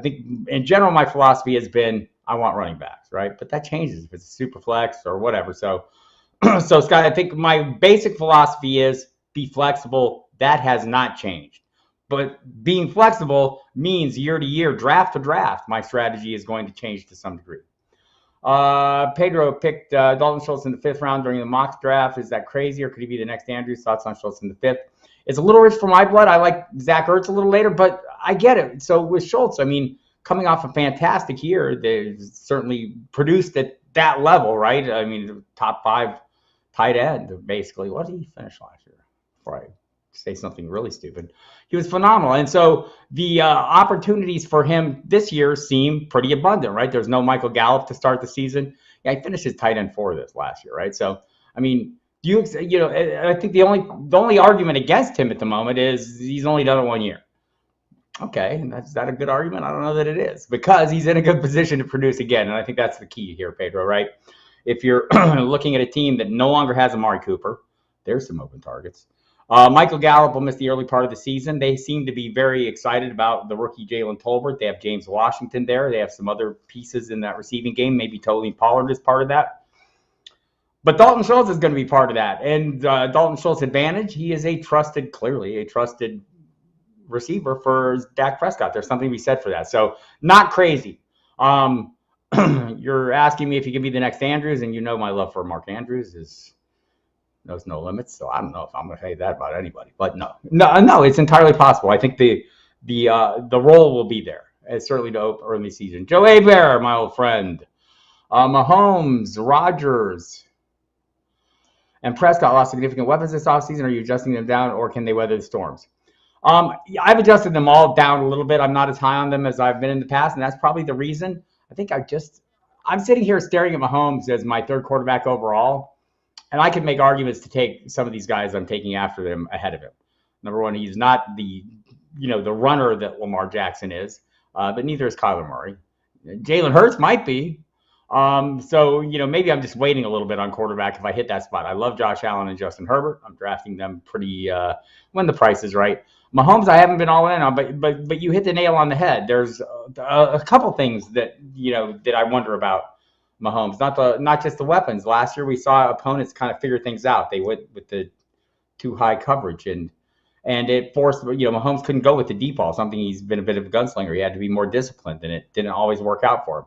think in general, my philosophy has been, I want running backs, right? But that changes if it's a super flex or whatever. So, Scott, I think my basic philosophy is be flexible. That has not changed. But being flexible means year to year, draft to draft, my strategy is going to change to some degree. Pedro picked Dalton Schultz in the 5th round during the mock draft. Is that crazy, or could he be the next Andrews? Thoughts on Schultz in the 5th? It's a little rich for my blood. I like Zach Ertz a little later, but I get it. So with Schultz, I mean, coming off a fantastic year, they've certainly produced at that level, right? I mean, top 5 tight end, basically. What did he finish last year? Before I say something really stupid, he was phenomenal. And so the opportunities for him this year seem pretty abundant, right? There's no Michael Gallup to start the season. Yeah, he finished his tight end 4 this last year, right? So, I mean, I think the only argument against him at the moment is he's only done it 1 year. Okay, is that a good argument? I don't know that it is, because he's in a good position to produce again. And I think that's the key here, Pedro, right? If you're looking at a team that no longer has Amari Cooper, there's some open targets. Michael Gallup will miss the early part of the season. They seem to be very excited about the rookie Jalen Tolbert. They have James Washington there. They have some other pieces in that receiving game. Maybe Tony Pollard is part of that. But Dalton Schultz is going to be part of that. And Dalton Schultz's advantage, he is clearly a trusted receiver for Dak Prescott. There's something to be said for that. So not crazy. You're asking me if he can be the next Andrews, and my love for Mark Andrews knows no limits. So I don't know if I'm going to say that about anybody, but no, it's entirely possible. I think the role will be there. It's certainly to early season. Joe Hebert, my old friend, Mahomes, Rodgers, and Prescott lost significant weapons this offseason. Are you adjusting them down, or can they weather the storms? I've adjusted them all down a little bit. I'm not as high on them as I've been in the past, and that's probably the reason. I think I'm sitting here staring at Mahomes as my 3rd quarterback overall, and I could make arguments to take some of these guys I'm taking after them ahead of him. Number one, he's not the runner that Lamar Jackson is, but neither is Kyler Murray. Jalen Hurts might be. So, maybe I'm just waiting a little bit on quarterback if I hit that spot. I love Josh Allen and Justin Herbert. I'm drafting them pretty when the price is right. Mahomes, I haven't been all in on, but you hit the nail on the head. There's a couple things that that I wonder about Mahomes. Not just the weapons. Last year we saw opponents kind of figure things out. They went with the too high coverage and it forced Mahomes couldn't go with the deep ball. Something he's been a bit of a gunslinger. He had to be more disciplined, and it didn't always work out for him.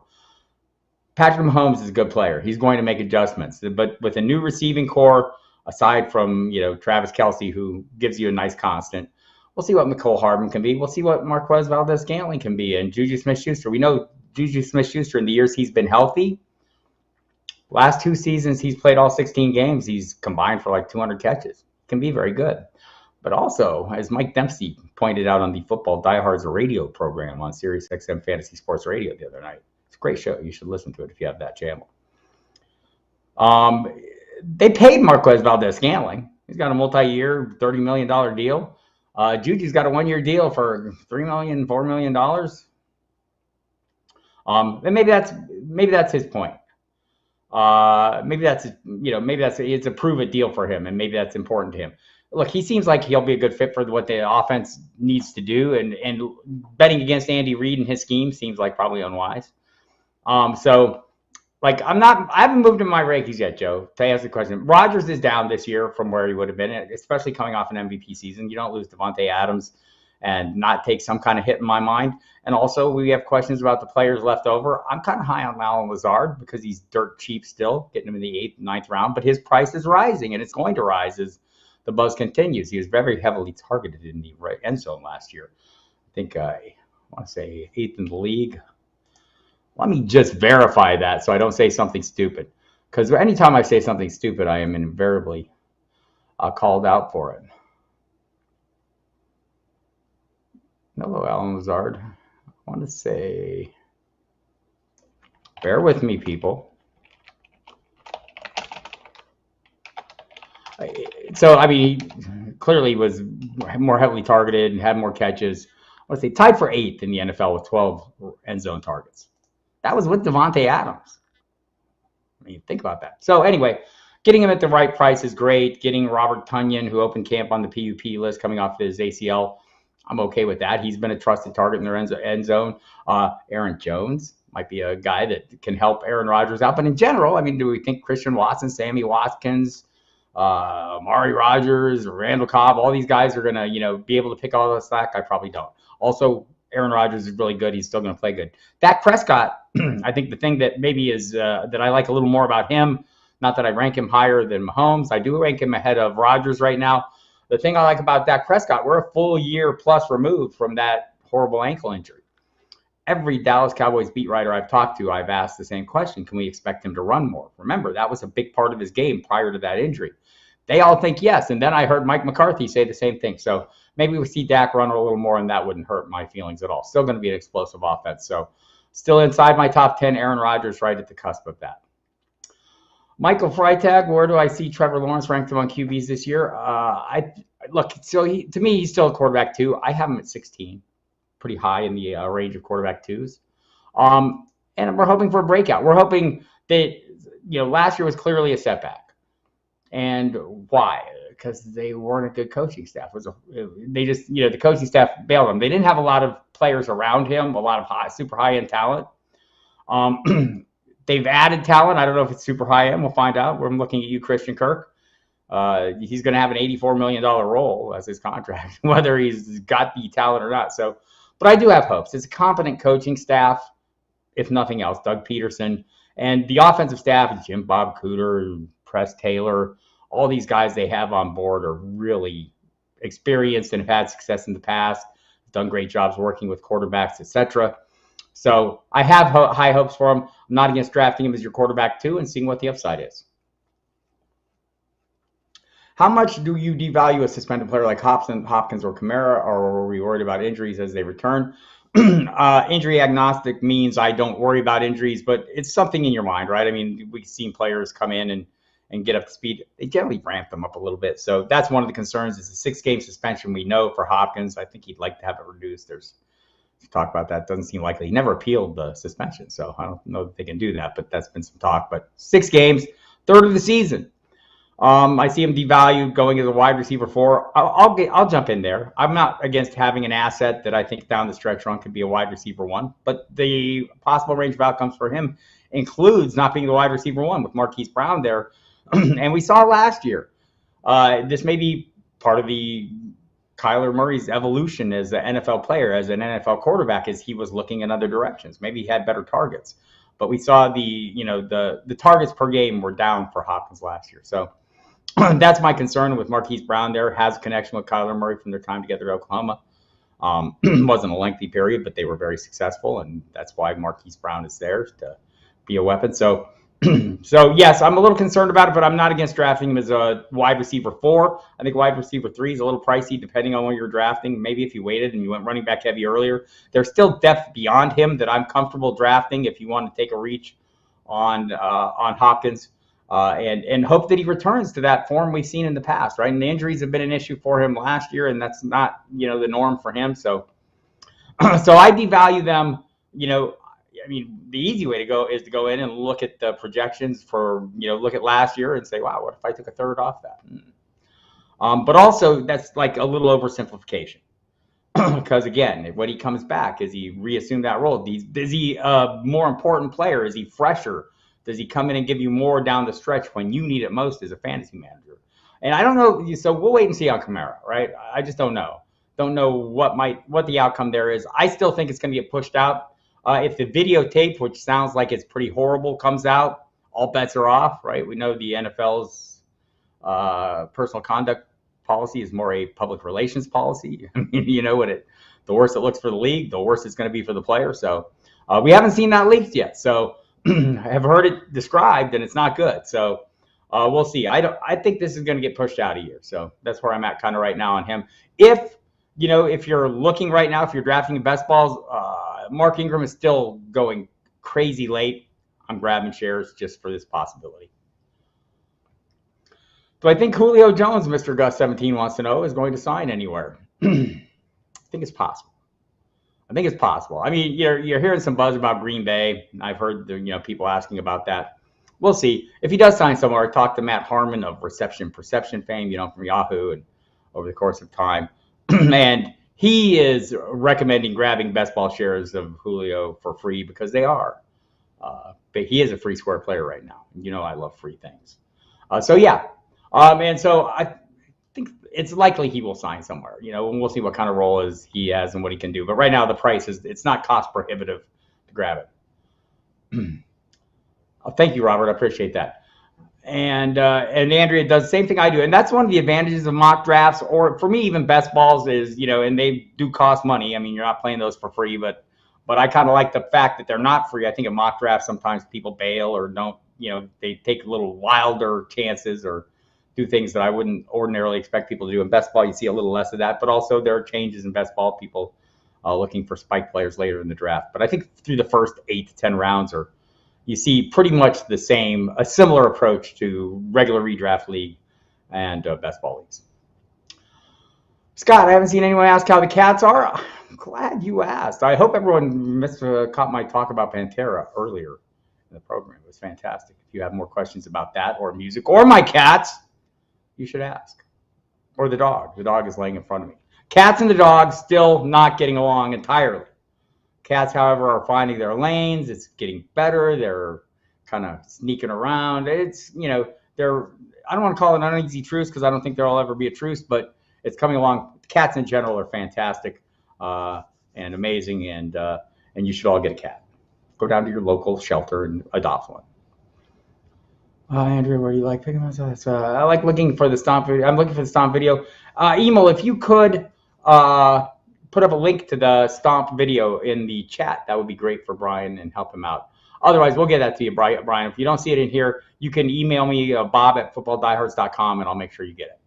Patrick Mahomes is a good player. He's going to make adjustments, but with a new receiving core, aside from Travis Kelce, who gives you a nice constant, we'll see what Mecole Hardman can be. We'll see what Marquez Valdez-Scantling can be, and Juju Smith-Schuster. We know Juju Smith-Schuster in the years he's been healthy. Last 2 seasons, he's played all 16 games. He's combined for like 200 catches. Can be very good. But also, as Mike Dempsey pointed out on the Football Diehards radio program on Sirius XM Fantasy Sports Radio the other night, it's a great show. You should listen to it if you have that channel. They paid Marquez Valdez-Scantling. He's got a multi-year, $30 million deal. Juju's got a 1-year deal for $3 million, $4 million. And maybe that's his point. Maybe it's a prove it deal for him, and maybe that's important to him. Look, he seems like he'll be a good fit for what the offense needs to do, and betting against Andy Reid and his scheme seems like probably unwise. So like I haven't moved in my rankings yet, Joe, to answer the question. Rodgers is down this year from where he would have been, especially coming off an MVP season. You don't lose Devontae Adams and not take some kind of hit in my mind. And also, we have questions about the players left over. I'm kind of high on Allen Lazard because he's dirt cheap still, getting him in the 8th, 9th round. But his price is rising, and it's going to rise as the buzz continues. He was very heavily targeted in the right end zone last year. I think I want to say 8th in the league. Let me just verify that so I don't say something stupid. Because anytime I say something stupid, I am invariably called out for it. Hello, Allen Lazard. I want to say, bear with me, people. So, I mean, he clearly was more heavily targeted and had more catches. I want to say tied for 8th in the NFL with 12 end zone targets. That was with Devontae Adams. I mean, think about that. So, anyway, getting him at the right price is great. Getting Robert Tonyan, who opened camp on the PUP list, coming off his ACL, I'm okay with that. He's been a trusted target in their end zone. Aaron Jones might be a guy that can help Aaron Rodgers out. But in general, I mean, do we think Christian Watson, Sammy Watkins, Amari Rodgers, Randall Cobb, all these guys are going to, be able to pick all the slack? I probably don't. Also, Aaron Rodgers is really good. He's still going to play good. Dak Prescott, I think the thing that maybe is that I like a little more about him, not that I rank him higher than Mahomes. I do rank him ahead of Rodgers right now. The thing I like about Dak Prescott, we're a full year plus removed from that horrible ankle injury. Every Dallas Cowboys beat writer I've talked to, I've asked the same question. Can we expect him to run more? Remember, that was a big part of his game prior to that injury. They all think yes. And then I heard Mike McCarthy say the same thing. So maybe we see Dak run a little more, and that wouldn't hurt my feelings at all. Still going to be an explosive offense. So still inside my top 10, Aaron Rodgers right at the cusp of that. Michael Freitag, where do I see Trevor Lawrence ranked among QBs this year? To me, he's still a quarterback 2. I have him at 16, pretty high in the range of quarterback 2s. And we're hoping for a breakout. We're hoping that, last year was clearly a setback. And why? Because they weren't a good coaching staff. The coaching staff bailed them. They didn't have a lot of players around him, a lot of super high-end talent. They've added talent. I don't know if it's super high-end. We'll find out. We're looking at you, Christian Kirk. He's going to have an $84 million role as his contract, whether he's got the talent or not. So, but I do have hopes. It's a competent coaching staff, if nothing else. Doug Peterson and the offensive staff, Jim Bob Cooter, Press Taylor, all these guys they have on board are really experienced and have had success in the past, done great jobs working with quarterbacks, etc. So I have high hopes for him. I'm not against drafting him as your quarterback 2 and seeing what the upside is. How much do you devalue a suspended player like Hopkins or Kamara, or are we worried about injuries as they return? Injury agnostic means I don't worry about injuries, but it's something in your mind, right? I mean, we've seen players come in and get up to speed. They generally ramp them up a little bit. So that's one of the concerns is the 6-game suspension we know for Hopkins. I think he'd like to have it reduced. There's to talk about that. Doesn't seem likely. He never appealed the suspension, so I don't know that they can do that, but that's been some talk. But 6 games, third of the season. I see him devalued going as a wide receiver 4. I'll jump in there. I'm not against having an asset that I think down the stretch run could be a wide receiver 1, but the possible range of outcomes for him includes not being the wide receiver 1 with Marquise Brown there. And we saw last year. This may be part of the Kyler Murray's evolution as an NFL player, as an NFL quarterback, as he was looking in other directions. Maybe he had better targets, but we saw the targets per game were down for Hopkins last year. So that's my concern with Marquise Brown there. Has a connection with Kyler Murray from their time together at Oklahoma. Wasn't a lengthy period, but they were very successful, and that's why Marquise Brown is there to be a weapon. So yes, I'm a little concerned about it, but I'm not against drafting him as a wide receiver 4. I think wide receiver 3 is a little pricey depending on what you're drafting. Maybe if you waited and you went running back heavy earlier, there's still depth beyond him that I'm comfortable drafting if you want to take a reach on Hopkins. And hope that he returns to that form we've seen in the past, right? And the injuries have been an issue for him last year, and that's not, the norm for him. So I devalue them. The easy way to go is to go in and look at the projections for, look at last year and say, wow, what if I took a third off that? But also that's like a little oversimplification. Because again, when he comes back, is he reassume that role? Is he a more important player? Is he fresher? Does he come in and give you more down the stretch when you need it most as a fantasy manager? And I don't know. So we'll wait and see on Kamara, right? I just don't know. Don't know what the outcome there is. I still think it's going to get pushed out. If the videotape, which sounds like it's pretty horrible, comes out, all bets are off, right? We know the NFL's personal conduct policy is more a public relations policy. The worse it looks for the league, the worse it's going to be for the player. So we haven't seen that leaked yet. So I have heard it described, and it's not good. So we'll see. I think this is going to get pushed out a year. So that's where I'm at kind of right now on him. If you're looking right now, if you're drafting in best balls, Mark Ingram is still going crazy late. I'm grabbing shares just for this possibility. Do I think Julio Jones, Mr. Gus 17 wants to know, is going to sign anywhere? I think it's possible. I mean, you're hearing some buzz about Green Bay. I've heard people asking about that. We'll see. If he does sign somewhere, I talked to Matt Harmon of Reception Perception fame, from Yahoo, and over the course of time. And he is recommending grabbing best ball shares of Julio for free because they are. But he is a free square player right now. I love free things. And so I think it's likely he will sign somewhere, and we'll see what kind of role he has and what he can do. But right now the price it's not cost prohibitive to grab it. Thank you, Robert. I appreciate that. And Andrea does the same thing I do. And that's one of the advantages of mock drafts, or for me, even best balls is, and they do cost money. I mean, you're not playing those for free, but I kind of like the fact that they're not free. I think in mock drafts, sometimes people bail or don't, they take a little wilder chances or do things that I wouldn't ordinarily expect people to do. In best ball, you see a little less of that, but also there are changes in best ball, people looking for spike players later in the draft. But I think through the first 8 to 10 rounds, you see pretty much a similar approach to regular redraft league and best ball leagues. Scott, I haven't seen anyone ask how the Cats are. I'm glad you asked. I hope everyone caught my talk about Pantera earlier in the program. It was fantastic. If you have more questions about that or music or my cats, you should ask. Or the dog. The dog is laying in front of me. Cats and the dog still not getting along entirely. Cats, however, are finding their lanes. It's getting better. They're kind of sneaking around. It's, I don't want to call it an uneasy truce because I don't think there'll ever be a truce, but it's coming along. Cats in general are fantastic and amazing, and you should all get a cat. Go down to your local shelter and adopt one. Andrea, where do you like picking myself? I like looking for the stomp video. I'm looking for the stomp video. Emil, if you could put up a link to the stomp video in the chat, that would be great for Brian and help him out. Otherwise, we'll get that to you, Brian. If you don't see it in here, you can email me, bob@footballdiehards.com, and I'll make sure you get it.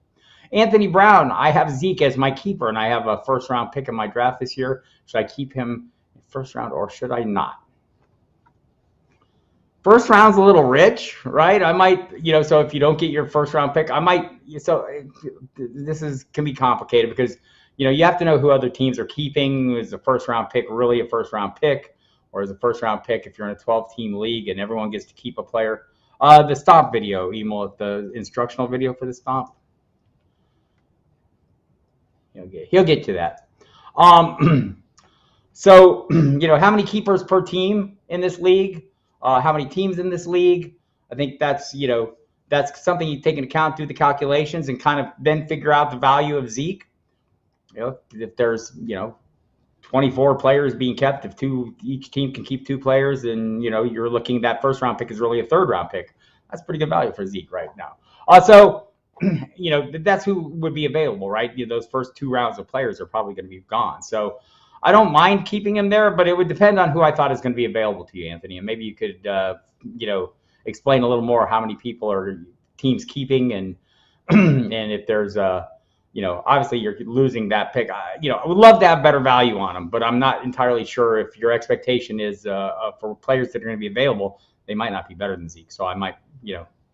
Anthony Brown, I have Zeke as my keeper, and I have a first-round pick in my draft this year. Should I keep him first round, or should I not? First round's a little rich, right? I might, so if you don't get your first round pick, I might, so this can be complicated because you have to know who other teams are keeping. Is a first-round pick really a first-round pick? Or is a first-round pick if you're in a 12-team league and everyone gets to keep a player? The stomp video, Emil, the instructional video for the stomp. He'll get to that. So, how many keepers per team in this league? How many teams in this league? I think that's something you take into account, do the calculations, and kind of then figure out the value of Zeke. If there's 24 players being kept, if each team can keep 2 players, then you're looking, that first round pick is really a third round pick. That's pretty good value for Zeke right now. So that's who would be available, right? Those first 2 rounds of players are probably going to be gone. So I don't mind keeping him there, but it would depend on who I thought is going to be available to you, Anthony. And maybe you could explain a little more how many people are teams keeping, and and if there's obviously you're losing that pick. I would love to have better value on them, but I'm not entirely sure if your expectation is for players that are going to be available, they might not be better than Zeke. So I might,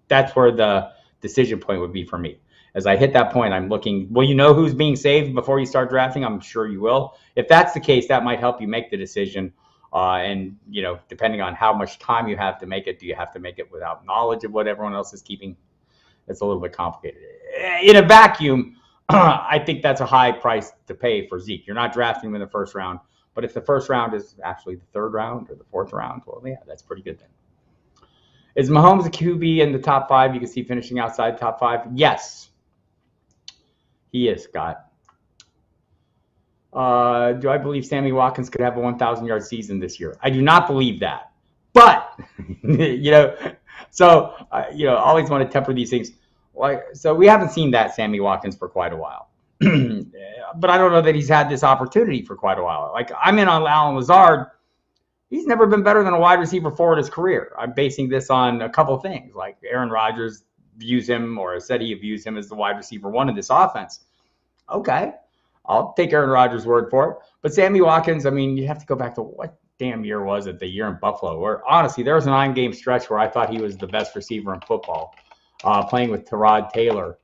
that's where the decision point would be for me. As I hit that point, I'm looking, will you know who's being saved before you start drafting? I'm sure you will. If that's the case, that might help you make the decision. And, depending on how much time you have to make it, do you have to make it without knowledge of what everyone else is keeping? It's a little bit complicated. In a vacuum, I think that's a high price to pay for Zeke. You're not drafting him in the first round, but if the first round is actually the third round or the fourth round, well, yeah, that's pretty good then. Is Mahomes a QB in the top 5? You can see finishing outside top 5. Yes, he is, Scott. Do I believe Sammy Watkins could have a 1,000-yard season this year? I do not believe that. But, so, always want to temper these things. So we haven't seen that Sammy Watkins for quite a while. But I don't know that he's had this opportunity for quite a while. Like, I'm in on Allen Lazard. He's never been better than a wide receiver 4 in his career. I'm basing this on a couple of things. Like Aaron Rodgers views him, or said he views him as the wide receiver 1 in this offense. Okay, I'll take Aaron Rodgers' word for it. But Sammy Watkins, I mean, you have to go back to what damn year was it? The year in Buffalo, where honestly there was a 9-game stretch where I thought he was the best receiver in football, playing with Tyrod Taylor.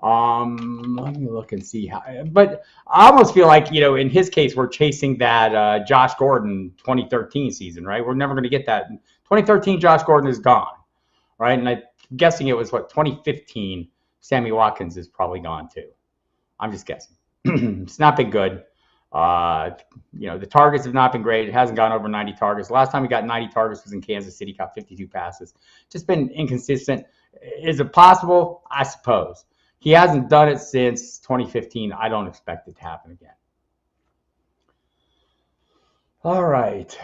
Let me look and see how. But I almost feel like, in his case, we're chasing that Josh Gordon 2013 season, right? We're never going to get that. 2013, Josh Gordon is gone, right? And I'm guessing it was 2015. Sammy Watkins is probably gone too. I'm just guessing. It's not been good. The targets have not been great. It hasn't gone over 90 targets. The last time he got 90 targets was in Kansas City, caught 52 passes. Just been inconsistent. Is it possible? I suppose. He hasn't done it since 2015. I don't expect it to happen again. All right.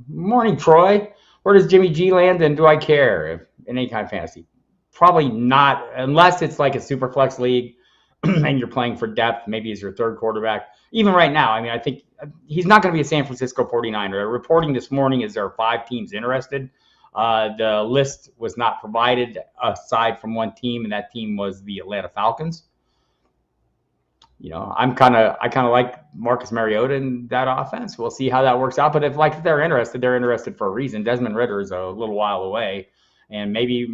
Morning, Troy. Where does Jimmy G land, and do I care in any kind of fantasy? Probably not, unless it's like a super flex league and you're playing for depth. Maybe as your third quarterback. Even right now, I mean, I think he's not going to be a San Francisco 49er. Reporting this morning is there are 5 teams interested. The list was not provided aside from one team, and that team was the Atlanta Falcons. I kind of like Marcus Mariota in that offense. We'll see how that works out. But if they're interested for a reason. Desmond Ridder is a little while away, and maybe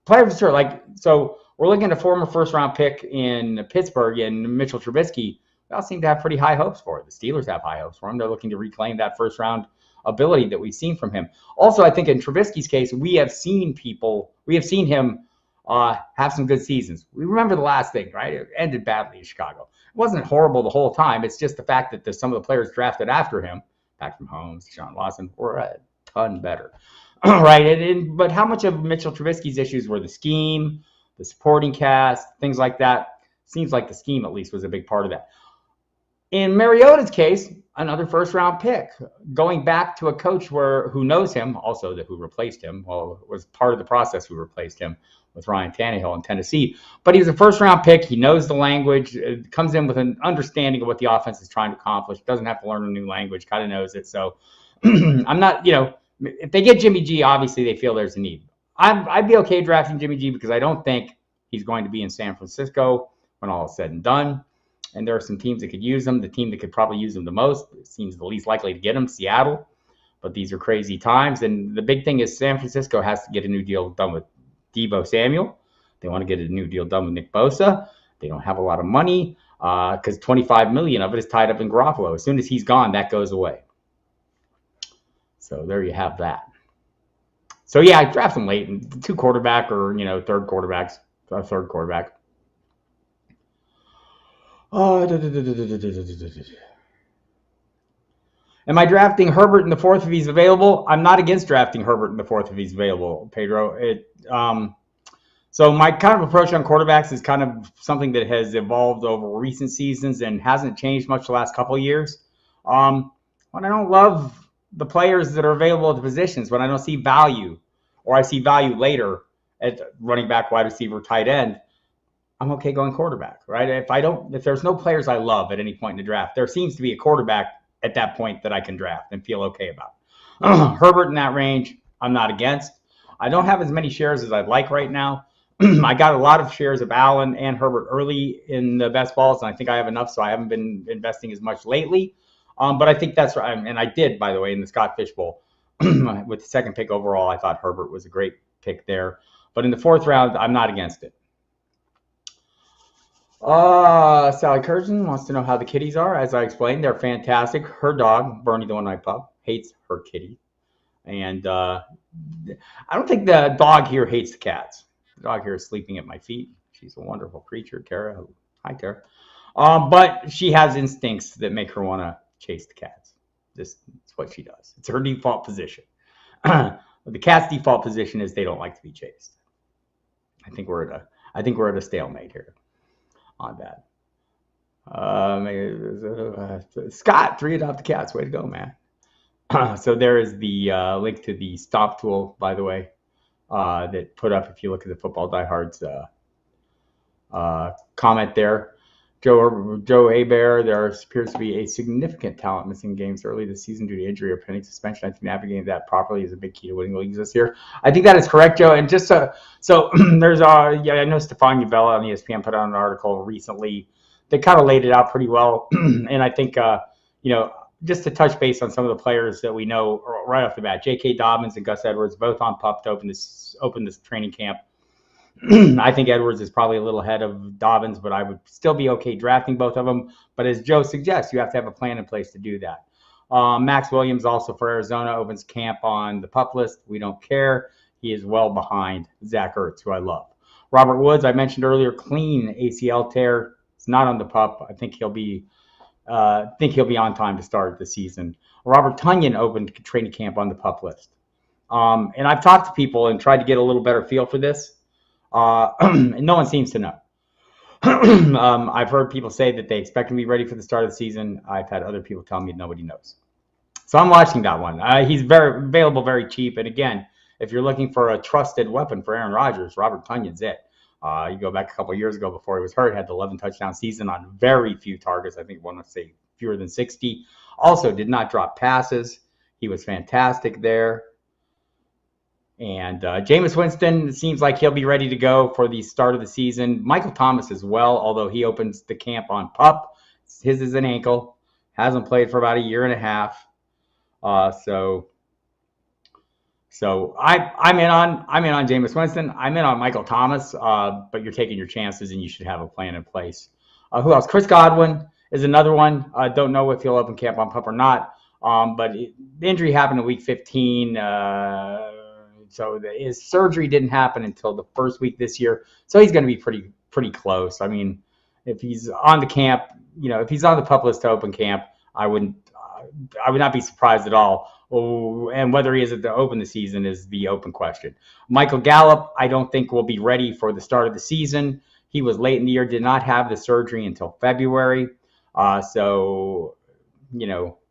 players are so we're looking at a former first-round pick in Pittsburgh and Mitchell Trubisky. We all seem to have pretty high hopes for it. The Steelers have high hopes for him. They're looking to reclaim that first-round ability that we've seen from him. Also, I think in Trubisky's case, we have seen him have some good seasons. We remember the last thing, right? It ended badly in Chicago. It wasn't horrible the whole time. It's just the fact that some of the players drafted after him, Patrick Mahomes, Deshaun Watson, were a ton better, right? But how much of Mitchell Trubisky's issues were the scheme, the supporting cast, things like that? Seems like the scheme, at least, was a big part of that. In Mariota's case, another first-round pick, going back to a coach who knows him, also who replaced him, was part of the process who replaced him with Ryan Tannehill in Tennessee. But he was a first-round pick. He knows the language, comes in with an understanding of what the offense is trying to accomplish, doesn't have to learn a new language, kind of knows it. So I'm not, if they get Jimmy G, obviously they feel there's a need. I'd be okay drafting Jimmy G because I don't think he's going to be in San Francisco when all is said and done. And there are some teams that could use him. The team that could probably use him the most seems the least likely to get him, Seattle. But these are crazy times. And the big thing is San Francisco has to get a new deal done with Deebo Samuel. They want to get a new deal done with Nick Bosa. They don't have a lot of money because $25 million of it is tied up in Garoppolo. As soon as he's gone, that goes away. So there you have that. So yeah, I draft them late, 2 quarterback or third quarterbacks, third quarterback. Am I drafting Herbert in the 4th if he's available? I'm not against drafting Herbert in the 4th if he's available, Pedro. So my kind of approach on quarterbacks is kind of something that has evolved over recent seasons and hasn't changed much the last couple of years. When I don't love the players that are available at the positions, when I don't see value, or I see value later at running back, wide receiver, tight end, I'm okay going quarterback, right? If there's no players I love at any point in the draft, there seems to be a quarterback at that point that I can draft and feel okay about. Herbert in that range, I'm not against. I don't have as many shares as I'd like right now. I got a lot of shares of Allen and Herbert early in the best balls, and I think I have enough, so I haven't been investing as much lately. But I think that's right, and I did, by the way, in the Scott Fish Bowl with the 2nd pick overall. I thought Herbert was a great pick there, but in the 4th round, I'm not against it. Sally Curzon wants to know how the kitties are. As I explained, they're fantastic. Her dog, Bernie, the one-eyed pup, hates her kitty, and I don't think the dog here hates the cats. The dog here is sleeping at my feet. She's a wonderful creature, Tara. Hi, Tara. But she has instincts that make her want to chase the cats. It's what she does. It's her default position. The cat's default position is they don't like to be chased. I think we're at a stalemate here on that. Scott, 3 adopted cats. Way to go, man. So there is the link to the stop tool, by the way, that put up if you look at the Football Diehards comment there. Joe Hebert, there appears to be a significant talent missing games early this season due to injury or pending suspension. I think navigating that properly is a big key to winning leagues this year. I think that is correct, Joe. And just so there's I know Stefan Ubella on ESPN put out an article recently that kind of laid it out pretty well. And I think just to touch base on some of the players that we know right off the bat, J.K. Dobbins and Gus Edwards both on PUP to open this training camp. I think Edwards is probably a little ahead of Dobbins, but I would still be okay drafting both of them. But as Joe suggests, you have to have a plan in place to do that. Max Williams, also for Arizona, opens camp on the PUP list. We don't care. He is well behind Zach Ertz, who I love. Robert Woods, I mentioned earlier, clean ACL tear. It's not on the PUP. I think he'll be on time to start the season. Robert Tonyan opened training camp on the PUP list. And I've talked to people and tried to get a little better feel for this. And no one seems to know. I've heard people say that they expect to be ready for the start of the season. I've had other people tell me nobody knows. So I'm watching that one. He's very available, very cheap. And again, if you're looking for a trusted weapon for Aaron Rodgers, Robert Tonyan's it. You go back a couple of years ago before he was hurt, had the 11 touchdown season on very few targets. I think I want to say fewer than 60. Also did not drop passes. He was fantastic there. And Jameis Winston seems like he'll be ready to go for the start of the season. Michael Thomas as well, although he opens the camp on PUP. His is an ankle. Hasn't played for about a year and a half. So I'm in on Jameis Winston. I'm in on Michael Thomas, but you're taking your chances and you should have a plan in place. Who else? Chris Godwin is another one. Don't know if he'll open camp on PUP or not. But the injury happened in week 15. So his surgery didn't happen until the first week this year. So he's going to be pretty close. I mean, if he's on the camp, if he's on the PUP list to open camp, I would not be surprised at all. Oh, and whether he is to open the season is the open question. Michael Gallup, I don't think will be ready for the start of the season. He was late in the year, did not have the surgery until February.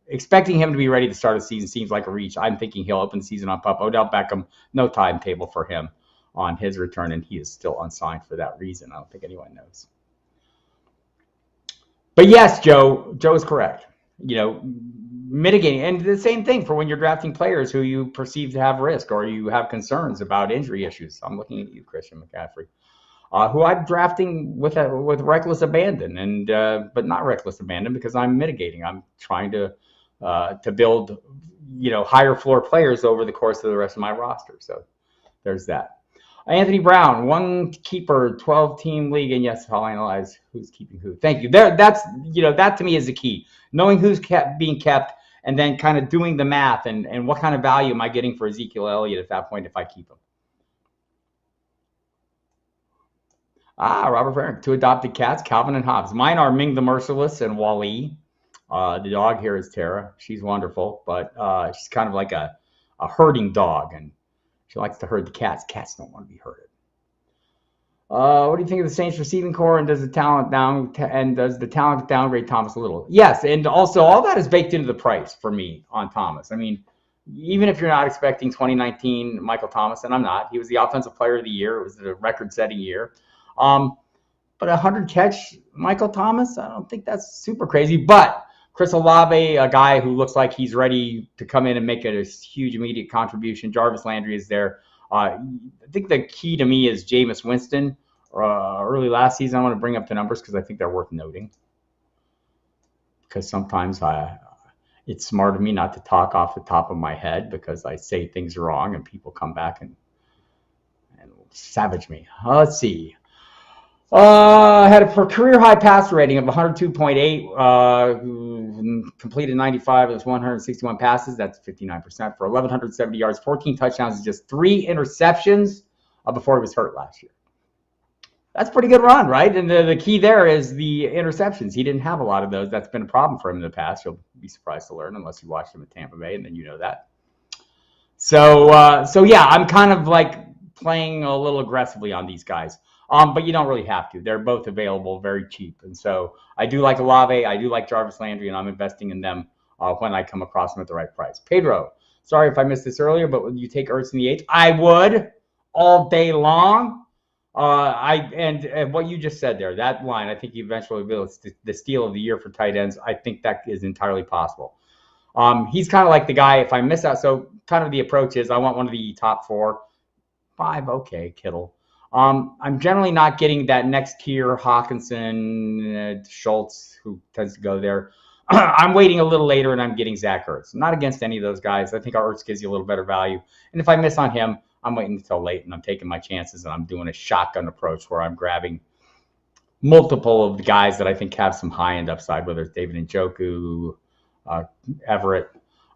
Expecting him to be ready to start the season seems like a reach. I'm thinking he'll open the season on PUP. Odell Beckham, no timetable for him on his return, and he is still unsigned for that reason. I don't think anyone knows. But yes, Joe is correct. Mitigating, and the same thing for when you're drafting players who you perceive to have risk or you have concerns about injury issues. I'm looking at you, Christian McCaffrey, who I'm drafting with reckless abandon, but not reckless abandon because I'm mitigating. I'm trying to build, higher floor players over the course of the rest of my roster. So there's that. Anthony Brown, one keeper, 12-team league, and yes, I'll analyze who's keeping who. Thank you. That's that to me is the key. Knowing who's being kept, and then kind of doing the math and what kind of value am I getting for Ezekiel Elliott at that point if I keep him. Robert Frank, two adopted cats, Calvin and Hobbes. Mine are Ming the Merciless and Wally. The dog here is Tara. She's wonderful, but she's kind of like a herding dog, and she likes to herd the cats. Cats don't want to be herded. What do you think of the Saints receiving core, and does the talent downgrade Thomas a little? Yes, and also all that is baked into the price for me on Thomas. I mean, even if you're not expecting 2019 Michael Thomas, and I'm not, he was the offensive player of the year. It was a record-setting year. But 100 catch Michael Thomas, I don't think that's super crazy. But Chris Olave, a guy who looks like he's ready to come in and make a huge immediate contribution. Jarvis Landry is there. I think the key to me is Jameis Winston. Early last season, I want to bring up the numbers because I think they're worth noting. Because sometimes it's smart of me not to talk off the top of my head because I say things wrong and people come back and savage me. Let's see. Had a career high passer rating of 102.8, completed 95 of his 161 passes. That's 59% for 1,170 yards, 14 touchdowns, and just 3 interceptions before he was hurt last year. That's a pretty good run, right? And the key there is the interceptions. He didn't have a lot of those. That's been a problem for him in the past. You'll be surprised to learn unless you watched him at Tampa Bay, and then you know that. So yeah, I'm kind of like playing a little aggressively on these guys. But you don't really have to. They're both available very cheap. And so I do like Olave. I do like Jarvis Landry, and I'm investing in them when I come across them at the right price. Pedro, sorry if I missed this earlier, but would you take Ertz in the 8th? I would all day long. And what you just said there, that line, I think eventually will be the steal of the year for tight ends. I think that is entirely possible. He's kind of like the guy, if I miss out. So kind of the approach is I want one of the top 4. 5, okay, Kittle. I'm generally not getting that next tier, Hawkinson, Schultz, who tends to go there. I'm waiting a little later, and I'm getting Zach Ertz. I'm not against any of those guys. I think Ertz gives you a little better value. And if I miss on him, I'm waiting until late, and I'm taking my chances, and I'm doing a shotgun approach where I'm grabbing multiple of the guys that I think have some high-end upside, whether it's David Njoku, Everett.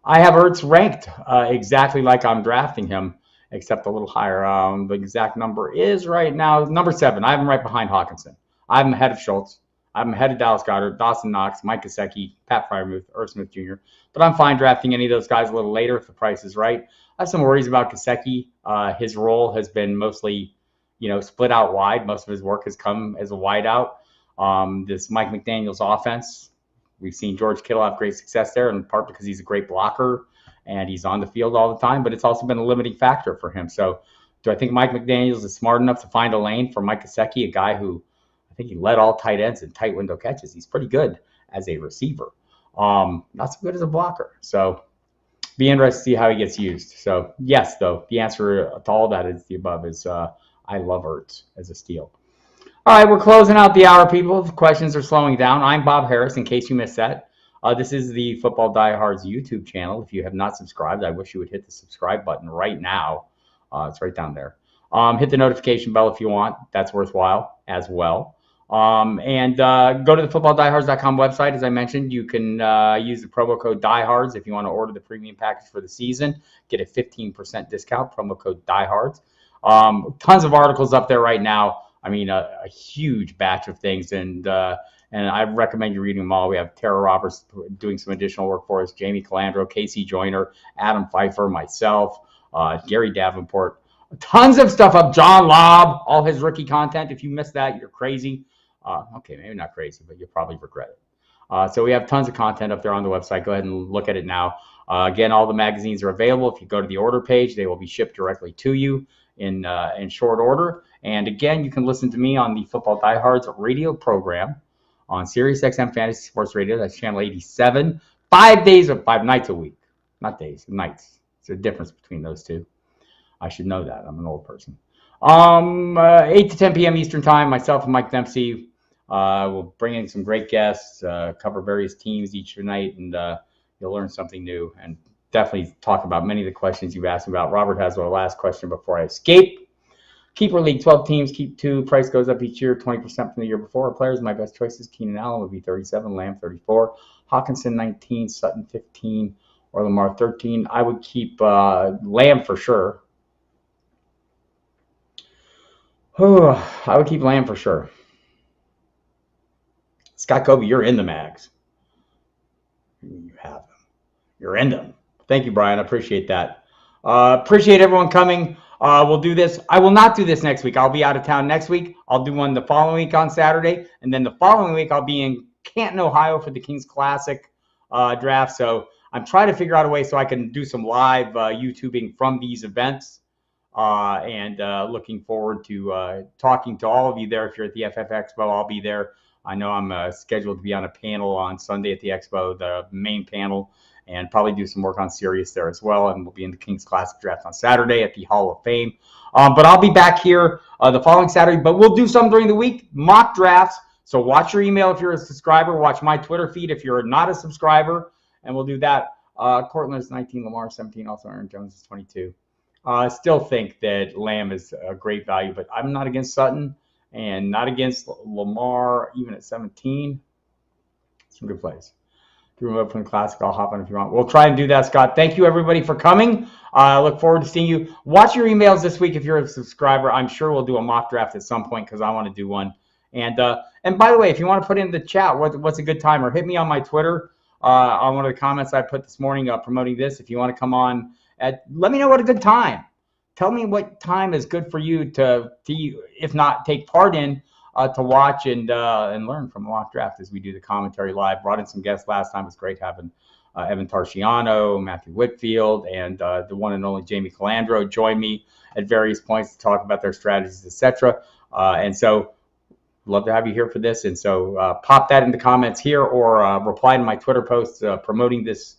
I have Ertz ranked exactly like I'm drafting him, except a little higher. The exact number is right now number 7. I have him right behind Hawkinson. I have him ahead of Schultz. I have him ahead of Dallas Goedert, Dawson Knox, Mike Gesicki, Pat Freiermuth, Irv Smith Jr. But I'm fine drafting any of those guys a little later if the price is right. I have some worries about Gesicki. His role has been mostly, split out wide. Most of his work has come as a wide out. This Mike McDaniel's offense, we've seen George Kittle have great success there, in part because he's a great blocker and he's on the field all the time, but it's also been a limiting factor for him. So do I think Mike McDaniels is smart enough to find a lane for Mike Gesicki, a guy who I think he led all tight ends in tight window catches. He's pretty good as a receiver. Not so good as a blocker. So be interested to see how he gets used. So yes, though, the answer to all that is the above is I love Ertz as a steal. All right, we're closing out the hour, people. The questions are slowing down. I'm Bob Harris, in case you missed that. This is the Football Diehards YouTube channel. If you have not subscribed, I wish you would hit the subscribe button right now. It's right down there. Hit the notification bell if you want. That's worthwhile as well. And go to the footballdiehards.com website. As I mentioned, you can use the promo code Diehards if you want to order the premium package for the season. Get a 15% discount, promo code Diehards. Tons of articles up there right now. I mean, a huge batch of things, and I recommend you reading them all. We have Tara Roberts doing some additional work for us, Jamie Calandro, Casey Joyner, Adam Pfeiffer, myself, Gary Davenport. Tons of stuff up. John Lobb, all his rookie content. If you missed that, you're crazy. Okay, maybe not crazy, but you'll probably regret it. So we have tons of content up there on the website. Go ahead and look at it now. Again, all the magazines are available. If you go to the order page, they will be shipped directly to you in short order. And again, you can listen to me on the Football Diehards radio program on SiriusXM Fantasy Sports Radio. That's channel 87, 5 nights a week. Not days, nights. There's a difference between those two. I should know that. I'm an old person. 8 to 10 p.m. Eastern Time, myself and Mike Dempsey will bring in some great guests, cover various teams each night, and you'll learn something new and definitely talk about many of the questions you've asked about. Robert has our last question before I escape. Keeper league, 12 teams, keep 2. Price goes up each year, 20% from the year before. Players, my best choices, Keenan Allen would be 37, Lamb 34, Hawkinson 19, Sutton 15, or Lamar 13. I would keep Lamb for sure. I would keep Lamb for sure. Scott Kobe, you're in the mags. You have them. You're in them. Thank you, Brian. I appreciate that. Appreciate everyone coming. We'll do this. I will not do this next week. I'll be out of town next week. I'll do one the following week on Saturday. And then the following week, I'll be in Canton, Ohio for the Kings Classic draft. So I'm trying to figure out a way so I can do some live YouTubing from these events. And looking forward to talking to all of you there. If you're at the FF Expo, I'll be there. I know I'm scheduled to be on a panel on Sunday at the Expo, the main panel, and probably do some work on Sirius there as well. And we'll be in the Kings Classic Draft on Saturday at the Hall of Fame. But I'll be back here the following Saturday. But we'll do some during the week, mock drafts. So watch your email if you're a subscriber. Watch my Twitter feed if you're not a subscriber. And we'll do that. Cortland is 19, Lamar 17, also Aaron Jones is 22. I still think that Lamb is a great value, but I'm not against Sutton and not against Lamar even at 17. Some good plays. If you're remote from the Classic, I'll hop on if you want. We'll try and do that, Scott. Thank you, everybody, for coming. I look forward to seeing you. Watch your emails this week if you're a subscriber. I'm sure we'll do a mock draft at some point because I want to do one. And by the way, if you want to put in the chat what's a good time, or hit me on my Twitter on one of the comments I put this morning promoting this. If you want to come on, let me know what a good time. Tell me what time is good for you to if not take part in, to watch and learn from a mock draft as we do the commentary live. Brought in some guests last time. It was great having Evan Tarciano, Matthew Whitfield, and the one and only Jamie Calandro join me at various points to talk about their strategies, etc. And so love to have you here for this. And so pop that in the comments here, or reply to my Twitter post promoting this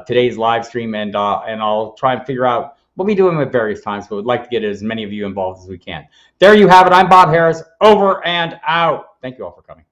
today's live stream, and I'll try and figure out. We'll be doing them at various times, but we'd like to get as many of you involved as we can. There you have it. I'm Bob Harris, over and out. Thank you all for coming.